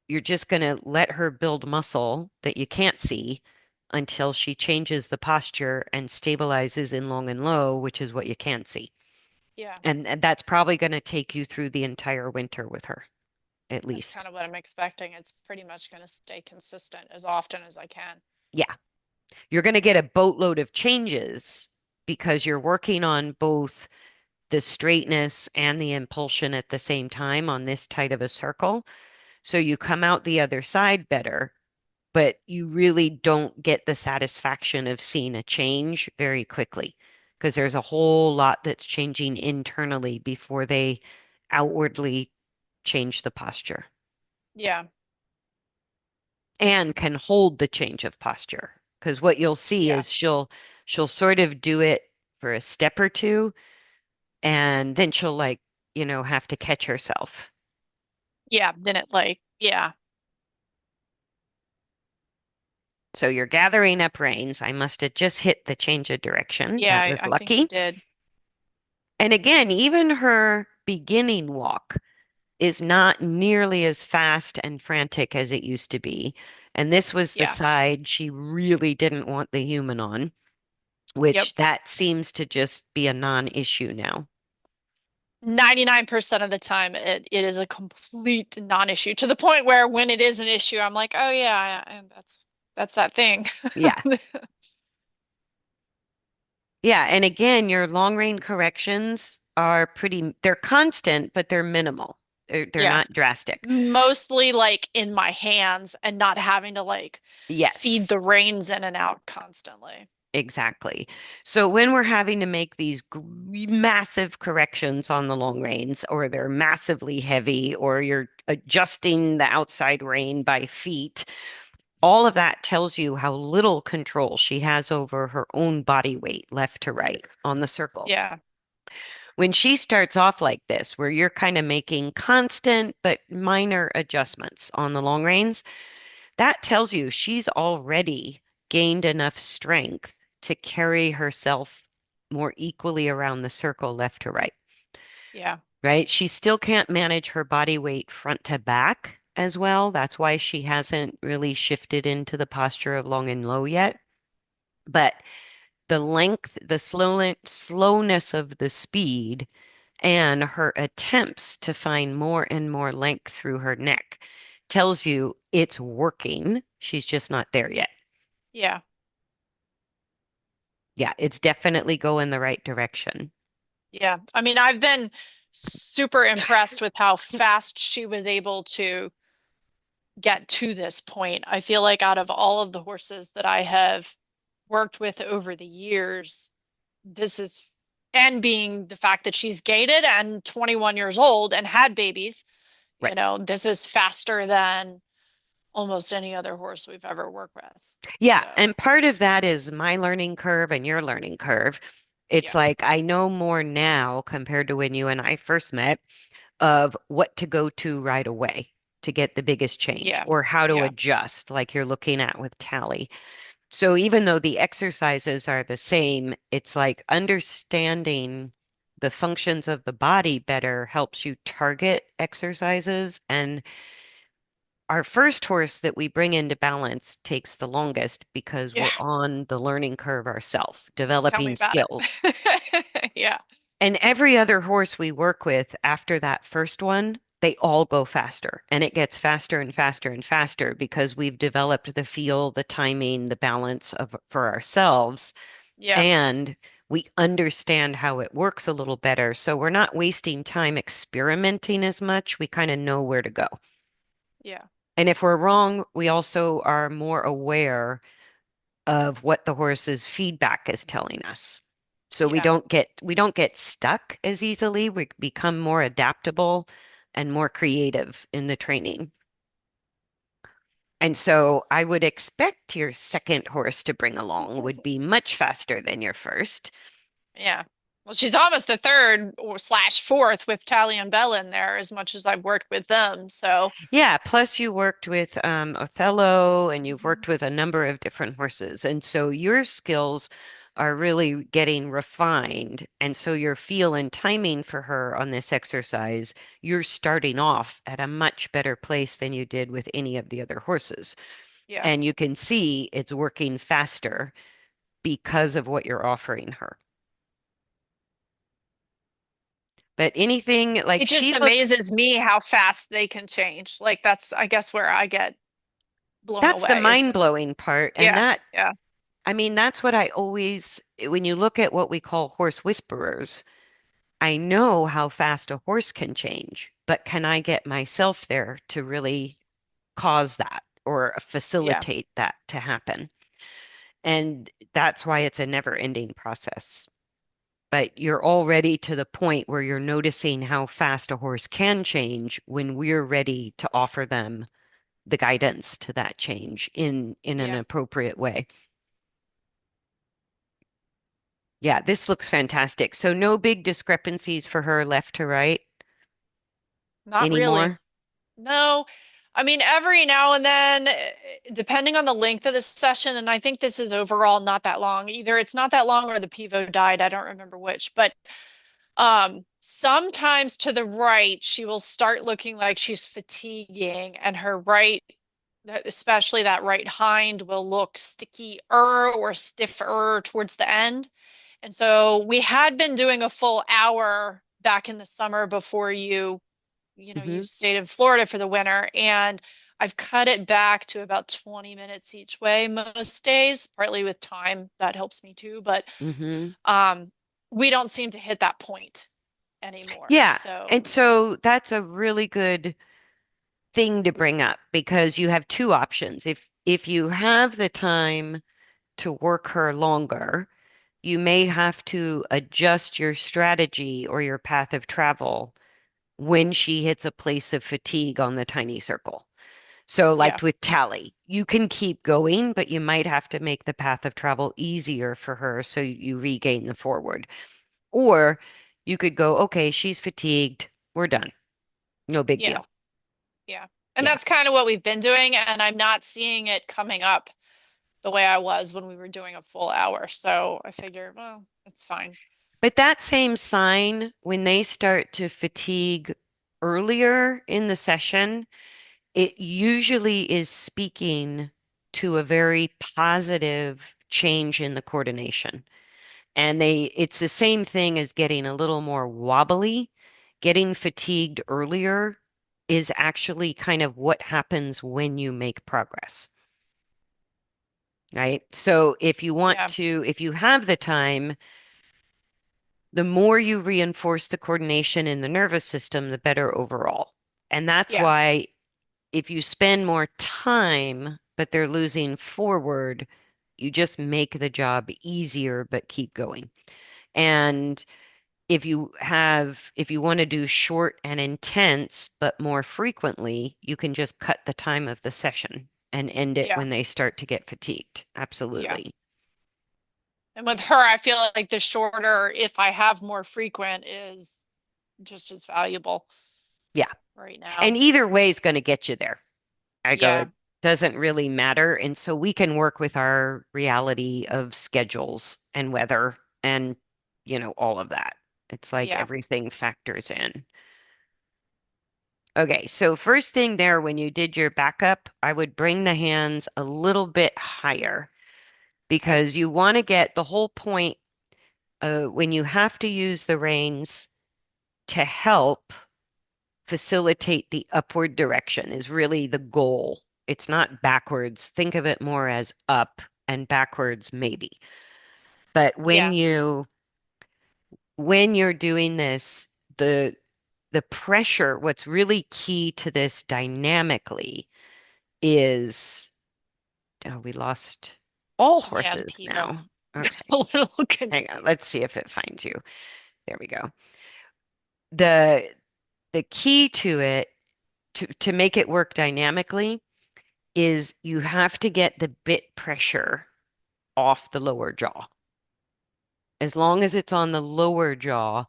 You're just going to let her build muscle that you can't see until she changes the posture and stabilizes in long and low, which is what you can see. Yeah. And that's probably going to take you through the entire winter with her, at That's least. kind of what I'm expecting. It's pretty much going to stay consistent as often as I can. Yeah. You're going to get a boatload of changes because you're working on both the straightness and the impulsion at the same time on this tight of a circle. So you come out the other side better, but you really don't get the satisfaction of seeing a change very quickly because there's a whole lot that's changing internally before they outwardly change the posture Yeah. and can hold the change of posture. Because what you'll see Yeah. is she'll sort of do it for a step or two and then she'll like, have to catch herself. Yeah, then it like, yeah, So you're gathering up reins. I must have just hit the change of direction. yeah, That was I think you lucky. did. And again, even her beginning walk is not nearly as fast and frantic as it used to be. And this was the Yeah, side she really didn't want the human on, yep. which that seems to just be a non-issue now. 99% of the time it is a complete non-issue to the point where when it is an issue, I'm like, oh yeah, and that's that thing. Yeah. Yeah. And again, your long range corrections are they're constant, but they're minimal. They're Yeah. not drastic. Mostly like in my hands and not having to like feed Yes. the reins in and out constantly. Exactly. So when we're having to make these massive corrections on the long reins, or they're massively heavy, or you're adjusting the outside rein by feet, all of that tells you how little control she has over her own body weight, left to right on the circle. Yeah. When she starts off like this, where you're kind of making constant but minor adjustments on the long reins, that tells you she's already gained enough strength to carry herself more equally around the circle left to right, Yeah. right? She still can't manage her body weight front to back as well. That's why she hasn't really shifted into the posture of long and low yet. But the length, the slowness of the speed, and her attempts to find more and more length through her neck tells you it's working. She's just not there yet. Yeah. Yeah, it's definitely going the right direction. Yeah. I mean, I've been super impressed with how fast she was able to get to this point. I feel like out of all of the horses that I have worked with over the years, this is, and being the fact that she's gaited and 21 years old and had babies, Right. this is faster than almost any other horse we've ever worked with. Yeah, So, and part of that is my learning curve and your learning curve. It's yeah, like I know more now compared to when you and I first met of what to go to right away to get the biggest change yeah, or how to yeah, adjust, like you're looking at with Talie. So even though the exercises are the same, it's like understanding the functions of the body better helps you target exercises. And our first horse that we bring into balance takes the longest because yeah. we're on the learning curve ourselves, Tell me developing about skills. it. Yeah, And every other horse we work with after that first one, they all go faster. And it gets faster and faster and faster because we've developed the feel, the timing, the balance of for ourselves. yeah, And we understand how it works a little better. So we're not wasting time experimenting as much. We kind of know where to go. yeah, And if we're wrong, we also are more aware of what the horse's feedback is telling us. So we yeah. don't get stuck as easily. We become more adaptable and more creative in the training. And so I would expect your second horse to bring along would be much faster than your first. Yeah. Well, she's almost the third or slash fourth with Talie and Bella in there, as much as I've worked with them. So, Yeah, plus you worked with Othello and you've mhm, worked with a number of different horses. And so your skills are really getting refined. And so your feel and timing for her on this exercise, you're starting off at a much better place than you did with any of the other horses. yeah. And you can see it's working faster because of what you're offering her. But anything like It just she looks, amazes me how fast they can change. Like that's, I guess, where I get blown that's the away is when, mind-blowing part. And yeah, that yeah, I mean, that's what I always, when you look at what we call horse whisperers, I know how fast a horse can change, but can I get myself there to really cause that or yeah, facilitate that to happen? And that's why it's a never-ending process. But you're already to the point where you're noticing how fast a horse can change when we're ready to offer them the guidance to that change in an yeah. appropriate way. Yeah, this looks fantastic. So no big discrepancies for her left to right Not really. anymore. No, I mean, every now and then, depending on the length of the session, and I think this is overall not that long. Either it's not that long or the pivo died. I don't remember which, but sometimes to the right, she will start looking like she's fatiguing, and her right, especially that right hind, will look stickier or stiffer towards the end. And so we had been doing a full hour back in the summer before you Hmm. stayed in Florida for the winter, and I've cut it back to about 20 minutes each way most days, partly with time that helps me too, but Hmm. um we don't seem to hit that point anymore. Yeah. And So, so that's a really good thing to bring up because you have two options. If you have the time to work her longer, you may have to adjust your strategy or your path of travel when she hits a place of fatigue on the tiny circle. So, like yeah, with Talie, you can keep going, but you might have to make the path of travel easier for her so you regain the forward. Or you could go, okay, she's fatigued. We're done. No big yeah, deal. yeah. And Yeah. that's kind of what we've been doing, and I'm not seeing it coming up the way I was when we were doing a full hour. So I figure, well, it's fine. But that same sign, when they start to fatigue earlier in the session, it usually is speaking to a very positive change in the coordination. And it's the same thing as getting a little more wobbly. Getting fatigued earlier is actually kind of what happens when you make progress, right? So Yeah, if you have the time, the more you reinforce the coordination in the nervous system, the better overall. And that's yeah, why if you spend more time, but they're losing forward, you just make the job easier, but keep going. And if you want to do short and intense, but more frequently, you can just cut the time of the session and end it yeah, when they start to get fatigued. yeah. Absolutely. And with her, I feel like the shorter, if I have more frequent, is just as valuable Yeah. right And now. either way is going to get you there. I go, Yeah, it doesn't really matter. And so we can work with our reality of schedules and weather and, all of that. It's like yeah. everything factors in. Okay, so first thing there, when you did your backup, I would bring the hands a little bit higher Okay. because you want to get the whole point when you have to use the reins to help facilitate the upward direction is really the goal. It's not backwards. Think of it more as up and backwards maybe. But Yeah, when you're doing this, the the pressure, what's really key to this dynamically is, oh, we lost all yeah, and horses Pivo. now. Okay, A little hang on. confused. Let's see if it finds you. There we go. The the key to it to make it work dynamically is you have to get the bit pressure off the lower jaw. As long as it's on the lower jaw,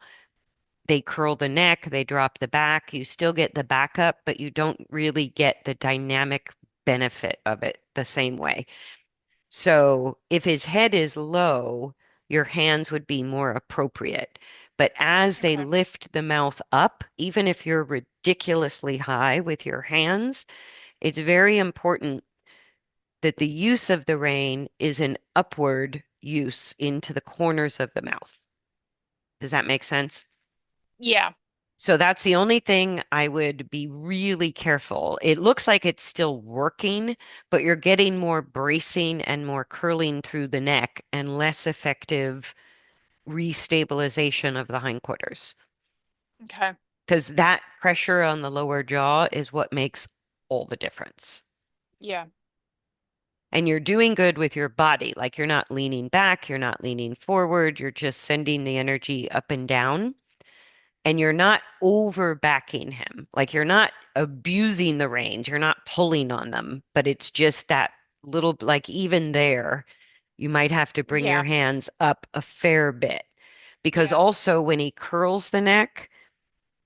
they curl the neck, they drop the back. You still get the back up, but you don't really get the dynamic benefit of it the same way. So if his head is low, your hands would be more appropriate. But as they Okay. lift the mouth up, even if you're ridiculously high with your hands, it's very important that the use of the rein is an upward use into the corners of the mouth. Does that make sense? Yeah, So that's the only thing I would be really careful. It looks like it's still working, but you're getting more bracing and more curling through the neck and less effective restabilization of the hindquarters. okay. Because that pressure on the lower jaw is what makes all the difference. Yeah, And you're doing good with your body. Like you're not leaning back, you're not leaning forward, you're just sending the energy up and down. And you're not over backing him. Like you're not abusing the reins, you're not pulling on them, but it's just that little, like even there, you might have to bring your yeah, hands up a fair bit. Because yeah, also when he curls the neck,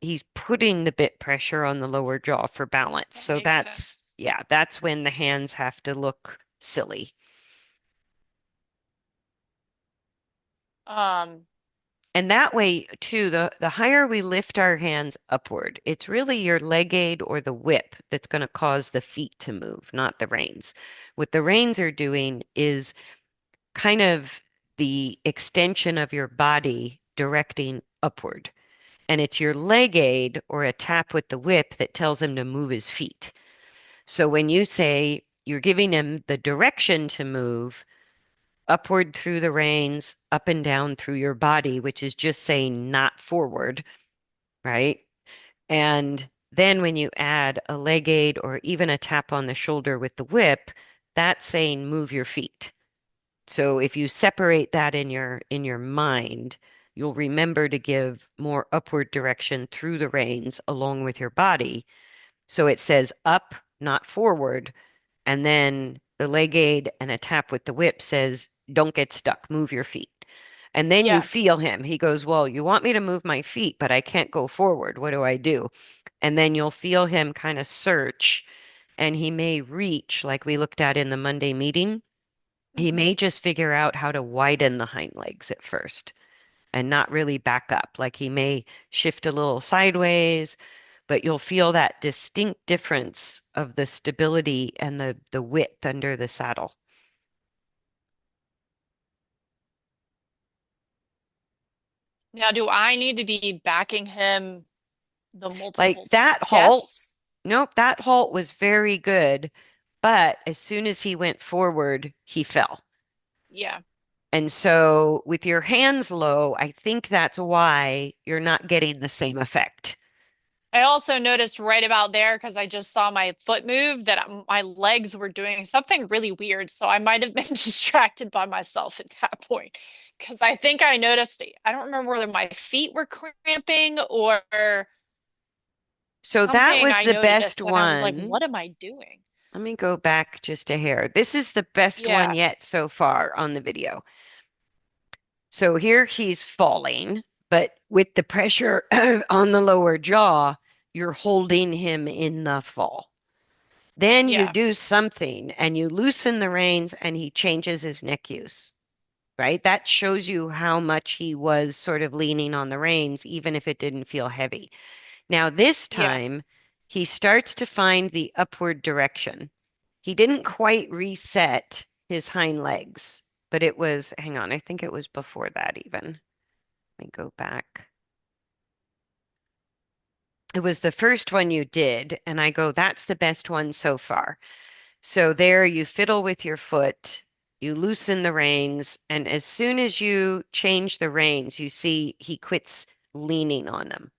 he's putting the bit pressure on the lower jaw for balance. That So makes that's, sense. yeah, that's when the hands have to look silly. Um, And that way, too, the higher we lift our hands upward, it's really your leg aid or the whip that's going to cause the feet to move, not the reins. What the reins are doing is kind of the extension of your body directing upward. And it's your leg aid or a tap with the whip that tells him to move his feet. So when you say you're giving him the direction to move upward through the reins, up and down through your body, which is just saying not forward, right? And then when you add a leg aid or even a tap on the shoulder with the whip, that's saying move your feet. So if you separate that in your mind, you'll remember to give more upward direction through the reins along with your body. So it says up, not forward, and then the leg aid and a tap with the whip says don't get stuck, move your feet. And then you yeah, feel him. He goes, "Well, you want me to move my feet, but I can't go forward. What do I do?" And then you'll feel him kind of search, and he may reach, like we looked at in the Monday meeting. He hmm may just figure out how to widen the hind legs at first and not really back up. Like he may shift a little sideways, but you'll feel that distinct difference of the stability and the width under the saddle. Now, do I need to be backing him the Like multiple that halt, steps? nope, that halt was very good, but as soon as he went forward, he fell. Yeah. And so with your hands low, I think that's why you're not getting the same effect. I also noticed right about there because I just saw my foot move that my legs were doing something really weird. So I might have been distracted by myself at that point because I think I noticed, I don't remember whether my feet were cramping or So that something was I the best noticed. And I was like, one. what am I doing? Let me go back just a hair. This is the best one Yeah. yet so far on the video. So here he's falling, but with the pressure on the lower jaw, you're holding him in the fall. Then you Yeah. do something and you loosen the reins and he changes his neck use, right? That shows you how much he was sort of leaning on the reins, even if it didn't feel heavy. Now, this Yeah. time, he starts to find the upward direction. He didn't quite reset his hind legs, but it was, hang on, I think it was before that even. Let me go back. It was the first one you did, and I go, that's the best one so far. So there you fiddle with your foot, you loosen the reins, and as soon as you change the reins, you see he quits leaning on them.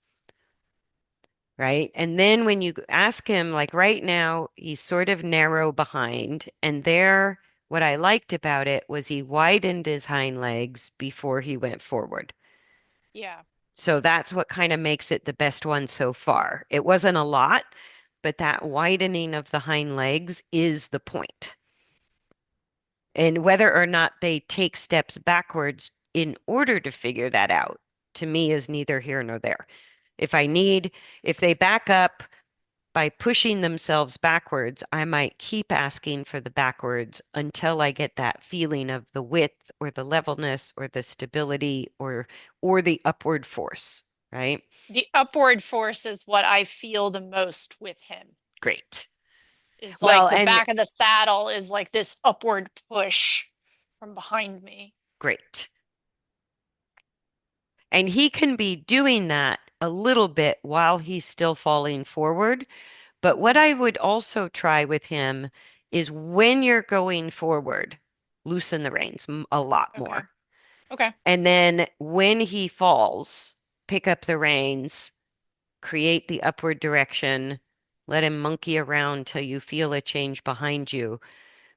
Right? And then when you ask him, like right now, he's sort of narrow behind. And there, what I liked about it was he widened his hind legs before he went forward. Yeah. So that's what kind of makes it the best one so far. It wasn't a lot, but that widening of the hind legs is the point. And whether or not they take steps backwards in order to figure that out, to me, is neither here nor there. If I need, if they back up, by pushing themselves backwards, I might keep asking for the backwards until I get that feeling of the width or the levelness or the stability or the upward force, right? The upward force is what I feel the most with him. Great. Is Well, like the and back of the saddle is like this upward push from behind me. great. And he can be doing that a little bit while he's still falling forward. But what hmm I would also try with him is when you're going forward, loosen the reins a lot Okay. more. Okay. And then when he falls, pick up the reins, create the upward direction, let him monkey around till you feel a change behind you.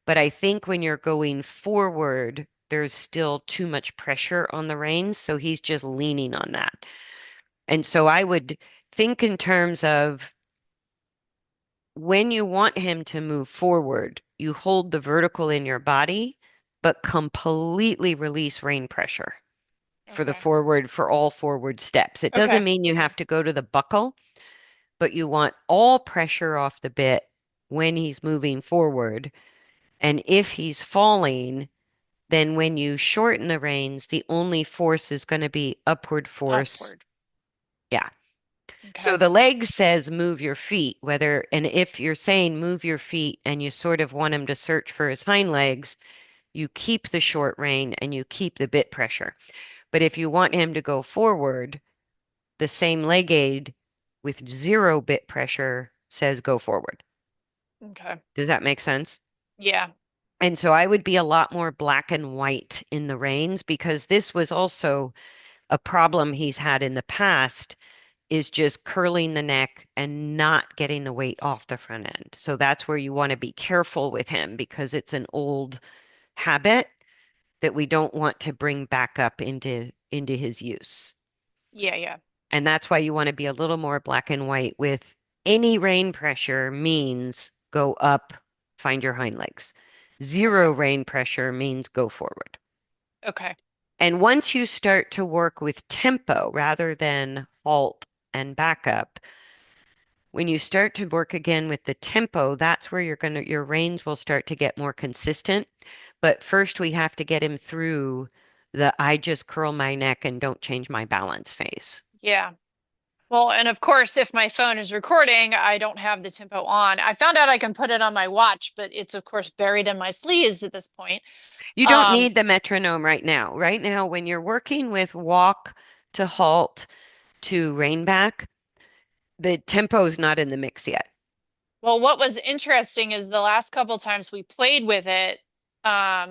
But I think when you're going forward, there's still too much pressure on the reins. So he's just leaning on that. And so I would think in terms of when you want him to move forward, you hold the vertical in your body, but completely release rein pressure. for the Okay. forward, for all forward steps. It doesn't Okay. mean you have to go to the buckle, but you want all pressure off the bit when he's moving forward. And if he's falling, then when you shorten the reins, the only force is going to be upward force. Upward. Yeah. So Okay. the leg says move your feet, whether, and if you're saying move your feet and you sort of want him to search for his hind legs, you keep the short rein and you keep the bit pressure. But if you want him to go forward, the same leg aid with zero bit pressure says go forward. Okay. Does that make sense? Yeah. And so I would be a lot more black and white in the reins because this was also a problem he's had in the past is just curling the neck and not getting the weight off the front end. So that's where you want to be careful with him because it's an old habit that we don't want to bring back up into his use. Yeah. Yeah. And that's why you want to be a little more black and white with any rein pressure means go up, find your hind legs. Zero Okay. rein pressure means go forward. Okay. And once you start to work with tempo rather than halt and back up, when you start to work again with the tempo, that's where your reins will start to get more consistent. But first we have to get him through the I just curl my neck and don't change my balance phase. Yeah. Well, and of course, if my phone is recording, I don't have the tempo on. I found out I can put it on my watch, but it's of course buried in my sleeves at this point. You don't Um, need the metronome right now. Right now, when you're working with walk to halt to rein back, the tempo's not in the mix yet. well, what was interesting is the last couple times we played with it,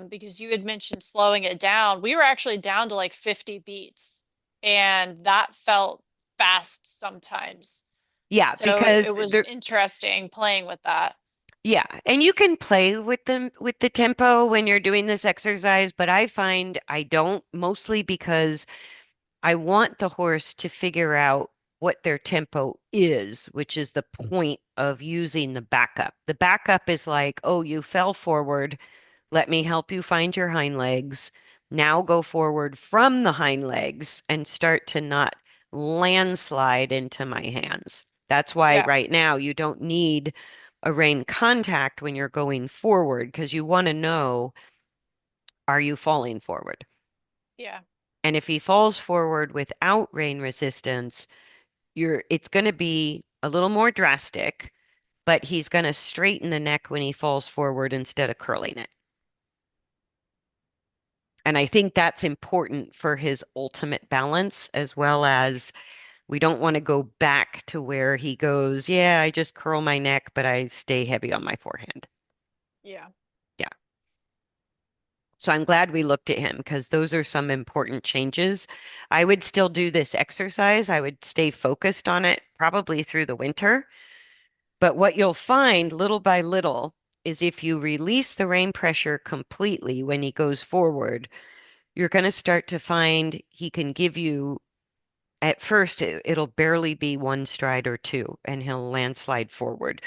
because you had mentioned slowing it down, we were actually down to like 50 beats, and that felt fast sometimes. Yeah, So it because was there, interesting playing with that. yeah, and you can play with them with the tempo when you're doing this exercise, but I find I don't mostly because I want the horse to figure out what their tempo is, which is the point of using the backup. The backup is like, oh, you fell forward. Let me help you find your hind legs. Now go forward from the hind legs and start to not landslide into my hands. That's why Yeah, right now you don't need a rein contact when you're going forward because you want to know, are you falling forward? yeah, And if he falls forward without rein resistance, it's going to be a little more drastic, but he's going to straighten the neck when he falls forward instead of curling it. And I think that's important for his ultimate balance, as well as we don't want to go back to where he goes, yeah, I just curl my neck, but I stay heavy on my forehand. yeah, Yeah. So I'm glad we looked at him because those are some important changes. I would still do this exercise. I would stay focused on it probably through the winter. But what you'll find little by little is if you release the rein pressure completely when he goes forward, you're going to start to find he can give you, at first, it'll barely be one stride or two, and he'll landslide forward.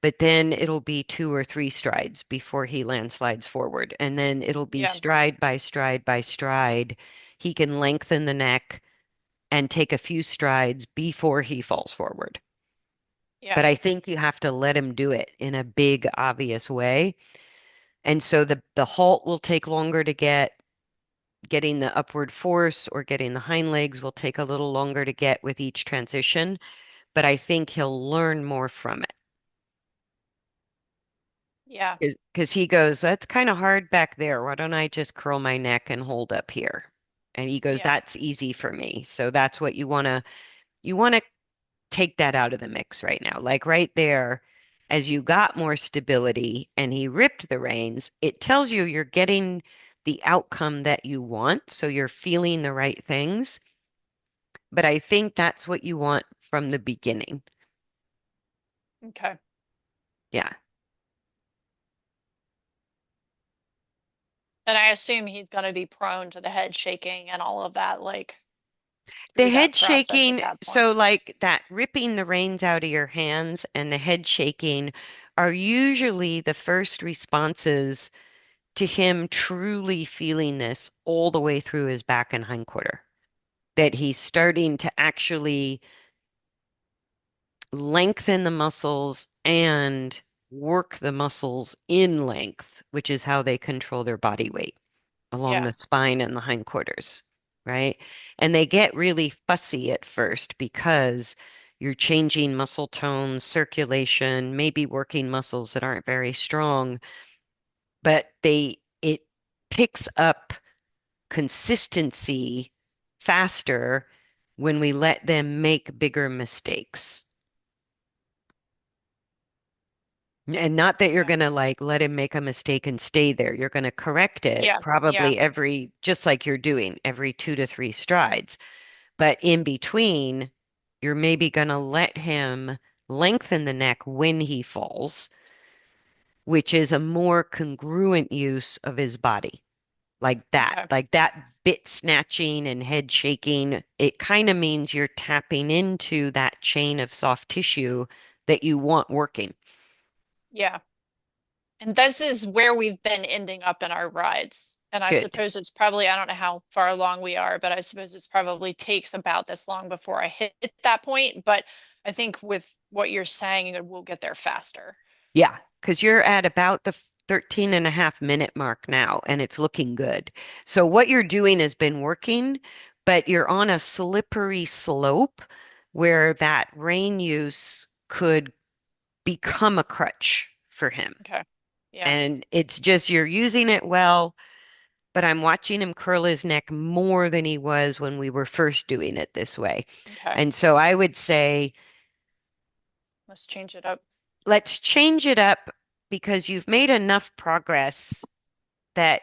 But then it'll be two or three strides before he landslides forward. And then it'll be yeah, stride by stride by stride. He can lengthen the neck and take a few strides before he falls forward. yeah, But I think you have to let him do it in a big, obvious way. And so the halt will take longer to get. Getting the upward force or getting the hind legs will take a little longer to get with each transition, but I think he'll learn more from it. yeah, Because he goes, that's kind of hard back there. Why don't I just curl my neck and hold up here? And he goes, yeah, that's easy for me. So that's what you want to take that out of the mix right now. Like right there, as you got more stability and he ripped the reins, it tells you you're getting the outcome that you want. So you're feeling the right things. But I think that's what you want from the beginning. okay. Yeah. And I assume he's going to be prone to the head shaking and all of that, like The through that head process at shaking, that so point. like that ripping the reins out of your hands and the head shaking are usually the first responses to him truly feeling this all the way through his back and hindquarter. that he's starting to actually lengthen the muscles and work the muscles in length, which is how they control their body weight along Yeah. the spine and the hindquarters, right? And they get really fussy at first because you're changing muscle tone, circulation, maybe working muscles that aren't very strong, but it picks up consistency faster when we let them make bigger mistakes. And not that you're Okay. going to like let him make a mistake and stay there. You're going to correct it Yeah. Yeah. probably every, just like you're doing, every 2 to 3 strides. But in between, you're maybe going to let him lengthen the neck when he falls, which is a more congruent use of his body. Okay. Like that bit snatching and head shaking. It kind of means you're tapping into that chain of soft tissue that you want working. Yeah. And this is where we've been ending up in our rides. And I Good. suppose it's probably, I don't know how far along we are, but I suppose it's probably takes about this long before I hit that point. But I think with what you're saying, we'll get there faster. Yeah, because you're at about the 13 and a half minute mark now, and it's looking good. So what you're doing has been working, but you're on a slippery slope where that rain use could become a crutch for him. Okay. Yeah. And it's just you're using it well, but I'm watching him curl his neck more than he was when we were first doing it this way. Okay. And so I would say, Let's change it up. let's change it up because you've made enough progress that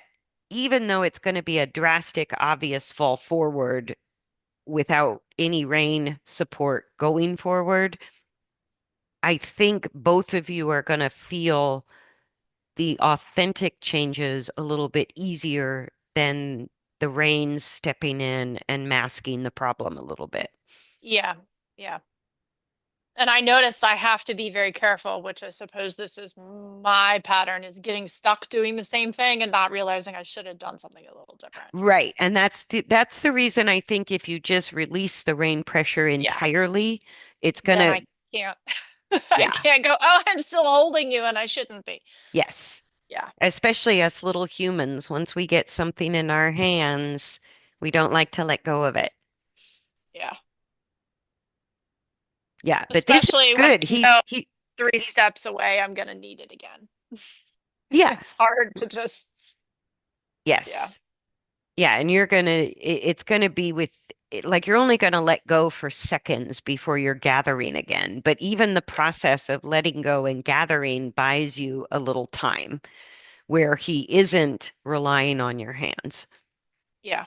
even though it's going to be a drastic, obvious fall forward without any rain support going forward, I think both of you are going to feel the authentic changes a little bit easier than the rains stepping in and masking the problem a little bit. Yeah. Yeah. And I noticed I have to be very careful, which I suppose this is my pattern, is getting stuck doing the same thing and not realizing I should have done something a little different. Right. And that's the reason I think if you just release the rain pressure Yeah. entirely, it's Then gonna, I can't I yeah, can't go, oh, I'm still holding you and I shouldn't be. yes. Yeah. Especially us little humans, once we get something in our hands, we don't like to let go of it. Yeah. Yeah, but this is Especially when good. I know three He's steps away, I'm gonna need it again. yeah, It's hard to just, yeah. yes. Yeah, and it's gonna be like you're only gonna let go for seconds before you're gathering again. But even the Yeah. process of letting go and gathering buys you a little time where he isn't relying on your hands. Yeah.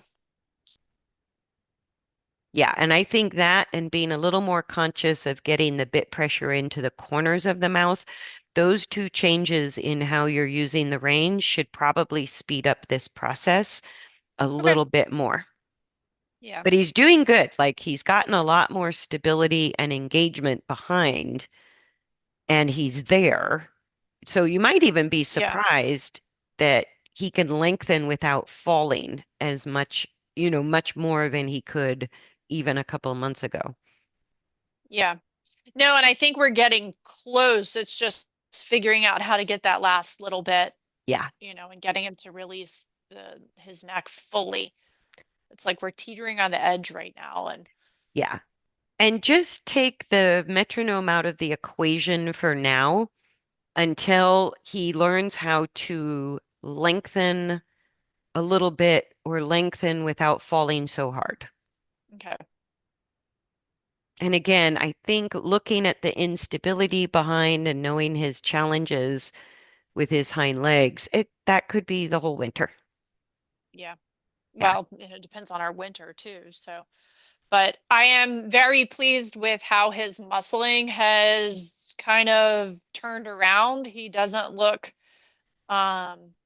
Yeah, and I think that and being a little more conscious of getting the bit pressure into the corners of the mouth, those two changes in how you're using the range should probably speed up this process a Okay. little bit more. Yeah. But he's doing good. Like he's gotten a lot more stability and engagement behind, and he's there. So you might even be Yeah. surprised that he can lengthen without falling as much, much more than he could even a couple of months ago. Yeah. No, and I think we're getting close. It's just figuring out how to get that last little bit, Yeah. and getting him to release his neck fully. It's like we're teetering on the edge right now. And Yeah. And just take the metronome out of the equation for now until he learns how to lengthen a little bit or lengthen without falling so hard. okay. And again, I think looking at the instability behind and knowing his challenges with his hind legs, that could be the whole winter. Yeah. Yeah. Well, it depends on our winter too. So, but I am very pleased with how his muscling has kind of turned around. He doesn't look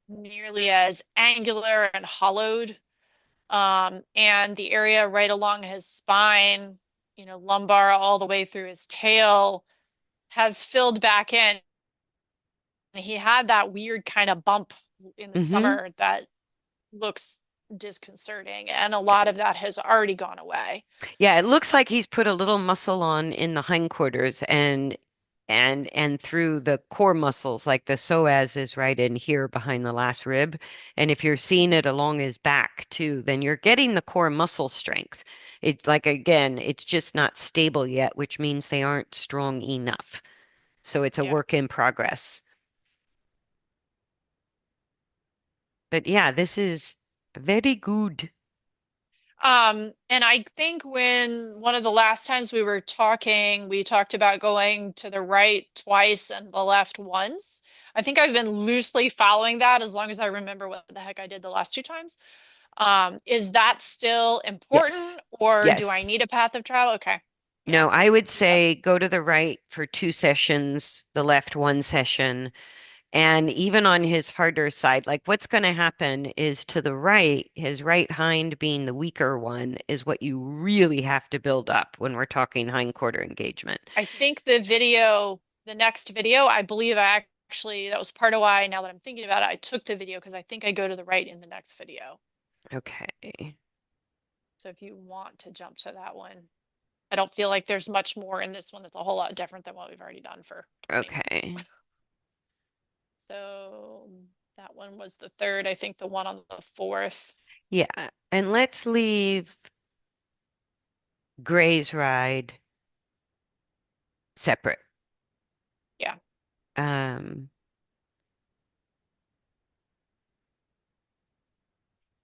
nearly as angular and hollowed. And the area right along his spine, lumbar all the way through his tail has filled back in. He had that weird kind of bump in the Hmm. summer that looks disconcerting, and a lot of that has already gone away. Yeah, it looks like he's put a little muscle on in the hindquarters and through the core muscles, like the psoas is right in here behind the last rib. And if you're seeing it along his back too, then you're getting the core muscle strength. It's like again, it's just not stable yet, which means they aren't strong enough. So it's a Yeah. work in progress. But yeah, this is very good. And I think when one of the last times we were talking, we talked about going to the right twice and the left once. I think I've been loosely following that as long as I remember what the heck I did the last two times. Is that still Yes. important, or do I Yes. need a path of travel? Okay. Yeah. No, I would Yeah. say go to the right for 2 sessions, the left 1 session. And even on his harder side, like what's going to happen is to the right, his right hind being the weaker one, is what you really have to build up when we're talking hindquarter engagement. I think the video, the next video, I believe I actually, that was part of why, now that I'm thinking about it, I took the video because I think I go to the right in the next video. Okay. So if you want to jump to that one, I don't feel like there's much more in this one that's a whole lot different than what we've already done for 20 minutes. Okay. So that one was the third. I think the one on the fourth. Yeah. And let's leave Gray's ride separate. Yeah, I Um,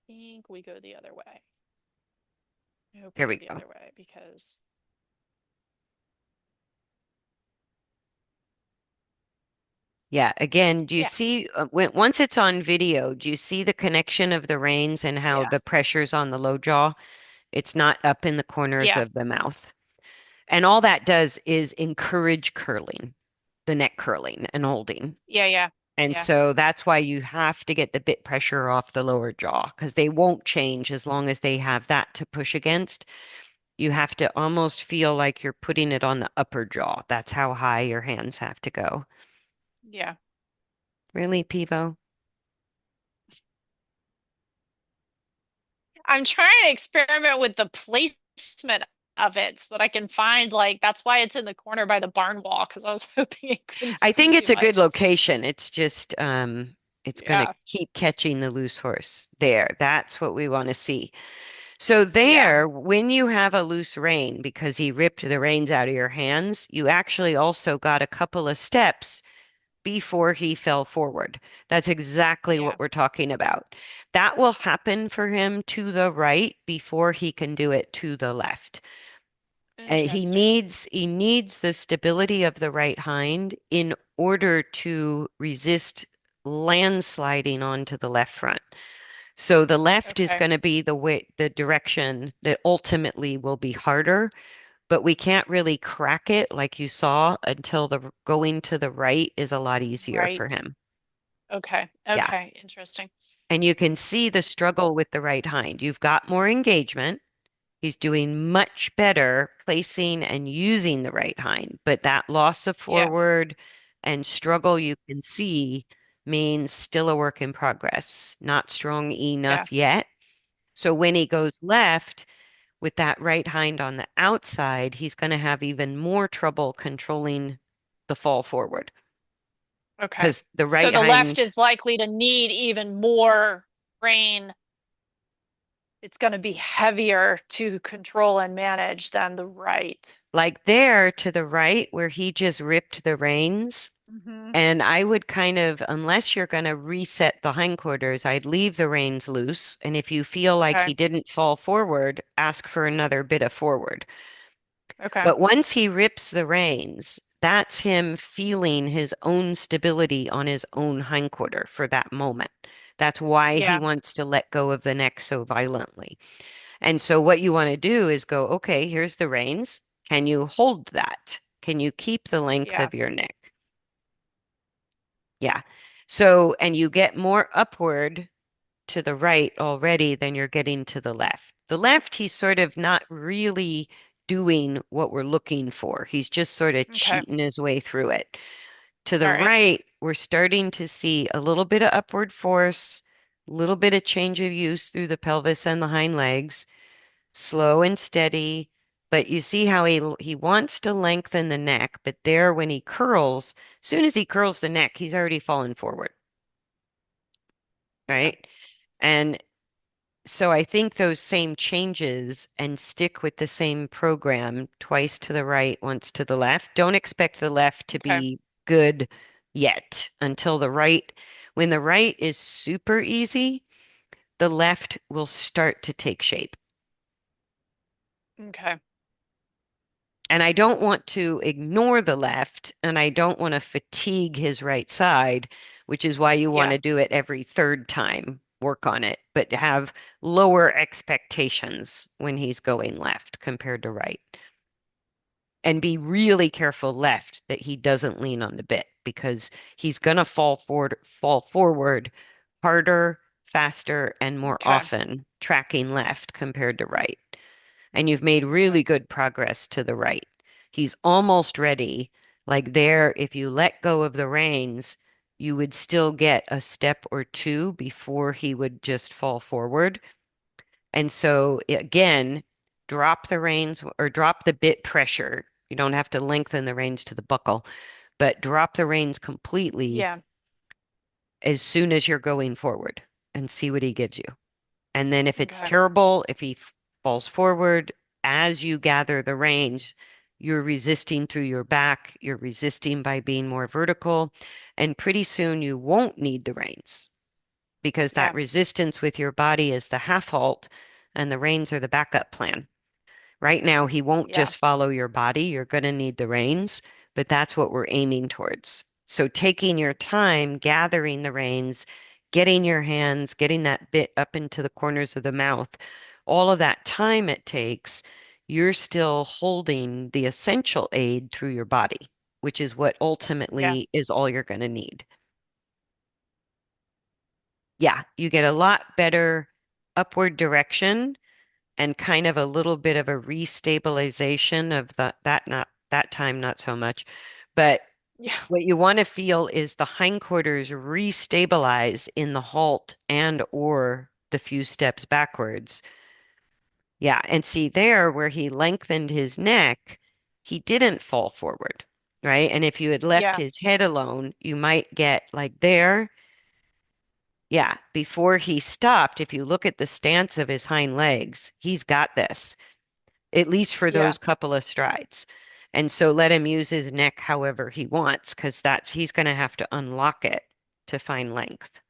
think we go the other way. I hope we there go we the go. other way because, Yeah. Again, do you yeah, see when once it's on video, do you see the connection of the reins and how yeah, the pressure's on the low jaw? It's not up in the corners yeah, of the mouth. And all that does is encourage curling, the neck curling and holding. yeah, yeah, And yeah, so that's why you have to get the bit pressure off the lower jaw because they won't change as long as they have that to push against. You have to almost feel like you're putting it on the upper jaw. That's how high your hands have to go. yeah. Really, Pivo? I'm trying to experiment with the placement of it so that I can find, like, that's why it's in the corner by the barn wall because I was hoping it couldn't I see think too it's a good much. location. It's just it's going to Yeah, keep catching the loose horse there. That's what we want to see. So yeah, there, when you have a loose rein, because he ripped the reins out of your hands, you actually also got a couple of steps before he fell forward. That's exactly yeah. what we're talking about. That will happen for him to the right before he can do it to the left. He Interesting. needs the stability of the right hind in order to resist landsliding onto the left front. So the left is Okay. going to be the direction that ultimately will be harder, but we can't really crack it like you saw until the going to the right is a lot easier for Right. him. Okay. Yeah. Okay. Interesting. And you can see the struggle with the right hind. You've got more engagement. He's doing much better placing and using the right hind, but that loss of Yeah. forward and struggle you can see means still a work in progress, not strong Yeah. enough yet. So when he goes left with that right hind on the outside, he's going to have even more trouble controlling the fall forward Okay. because the So right the left hind, is likely to need even more brain. It's going to be heavier to control and manage than the right. like there to the right where he just ripped the reins. Hmm. And I would kind of, unless you're going to reset the hindquarters, I'd leave the reins loose. And if you feel like Okay. he didn't fall forward, ask for another bit of forward. Okay. But once he rips the reins, that's him feeling his own stability on his own hindquarter for that moment. That's why he Yeah. wants to let go of the neck so violently. And so what you want to do is go, okay, here's the reins. Can you hold that? Can you keep the length Yeah. of your neck? Yeah. So, and you get more upward to the right already than you're getting to the left. The left, he's sort of not really doing what we're looking for. He's just sort of Okay. cheating his way through it. To the All right. right, we're starting to see a little bit of upward force, little bit of change of use through the pelvis and the hind legs, slow and steady. But you see how he wants to lengthen the neck, but there when he curls, soon as he curls the neck, he's already fallen forward, Yeah. right? And so I think those same changes and stick with the same program twice to the right, once to the left. Don't expect the left to Okay. be good yet until the right. When the right is super easy, the left will start to take shape. Okay. And I don't want to ignore the left, and I don't want to fatigue his right side, which is why you want Yeah. to do it every third time, work on it, but have lower expectations when he's going left compared to right. And be really careful left that he doesn't lean on the bit because he's going to fall forward harder, faster, and more Okay. often tracking left compared to right. And you've made Okay. really good progress to the right. He's almost ready. Like there, if you let go of the reins, you would still get a step or two before he would just fall forward. And so again, drop the reins or drop the bit pressure. You don't have to lengthen the reins to the buckle, but drop the reins completely Yeah. as soon as you're going forward and see what he gives you. And then if it's Okay. terrible, if he falls forward as you gather the range, you're resisting through your back, you're resisting by being more vertical, and pretty soon you won't need the reins because that Yeah. resistance with your body is the half halt and the reins are the backup plan. Right now, he won't Yeah. just follow your body. You're going to need the reins, but that's what we're aiming towards. So taking your time, gathering the reins, getting your hands, getting that bit up into the corners of the mouth, all of that time it takes, you're still holding the essential aid through your body, which is what Yeah. ultimately is all you're going to need. Yeah, you get a lot better upward direction and kind of a little bit of a restabilization of that not that time not so much. But Yeah. what you want to feel is the hindquarters restabilize in the halt and or the few steps backwards. Yeah, and see there where he lengthened his neck, he didn't fall forward, right? And if you had left Yeah. his head alone, you might get like there. Yeah, before he stopped, if you look at the stance of his hind legs, he's got this, at least for Yeah. those couple of strides. And so let him use his neck however he wants, because that's he's going to have to unlock it to find length.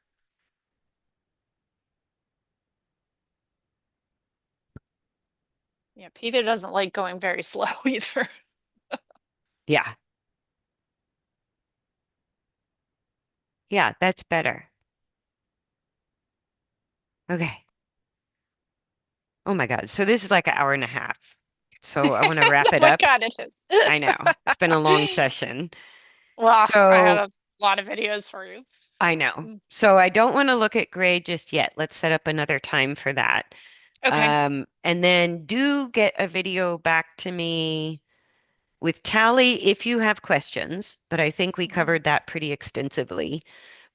Yeah. Peter doesn't like going very slow either. Yeah. Yeah, that's better. Okay. Oh my God. So this is like an hour and a half. So I want to wrap Oh it my up. God, it is. I know. It's been a long session. Well, I had So a lot of videos for you. I know. Mm. So I don't want to look at grade just yet. Let's set up another time for that. Okay. And then do get a video back to me with Talie if you have questions, but I think we Hmm. covered that pretty extensively.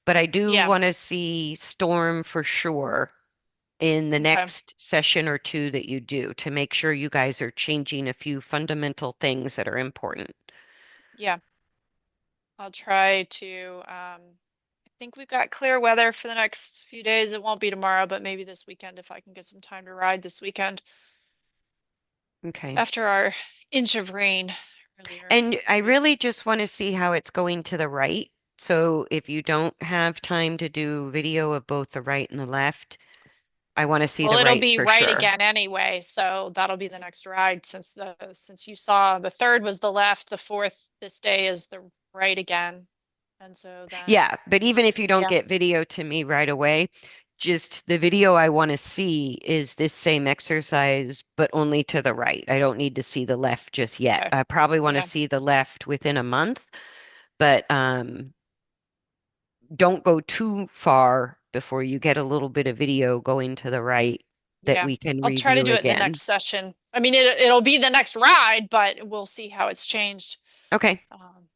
But I do Yeah. want to see Storm for sure in the Okay. next session or two that you do to make sure you guys are changing a few fundamental things that are important. Yeah. I'll try to. I think we've got clear weather for the next few days. It won't be tomorrow, but maybe this weekend if I can get some time to ride this weekend Okay. after our inch of rain earlier And I this week. really just want to see how it's going to the right. So if you don't have time to do video of both the right and the left, I want to see Well, the it'll right be for right sure. again anyway, so that'll be the next ride since you saw the third was the left, the fourth this day is the right again. And so then Yeah, but even if you don't yeah, get video to me right away, just the video I want to see is this same exercise, but only to the right. I don't need to see the left just yet. okay. I probably want to Yeah, see the left within a month, but don't go too far before you get a little bit of video going to the right that yeah. we can I'll try to review do it in the again. next session. I mean, it'll be the next ride, but we'll see how it's changed. Okay.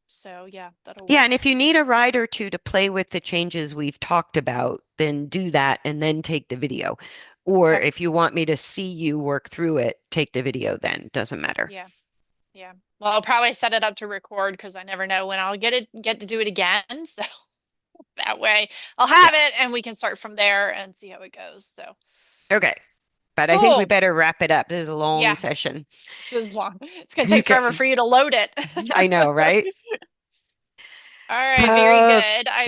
So yeah, that'll Yeah, and work. if you need a ride or two to play with the changes we've talked about, then do that and then take the video. Or Okay. if you want me to see you work through it, take the video then. Doesn't matter. Yeah. Yeah. Well, I'll probably set it up to record because I never know when I'll get to do it again. So that way I'll Yeah. have it and we can start from there and see how it goes. So Okay. But I think we cool. better wrap it up. This is a long Yeah. session. This is long. It's gonna You take can, forever for you to load it. I know, right? All right, very Okay. good. I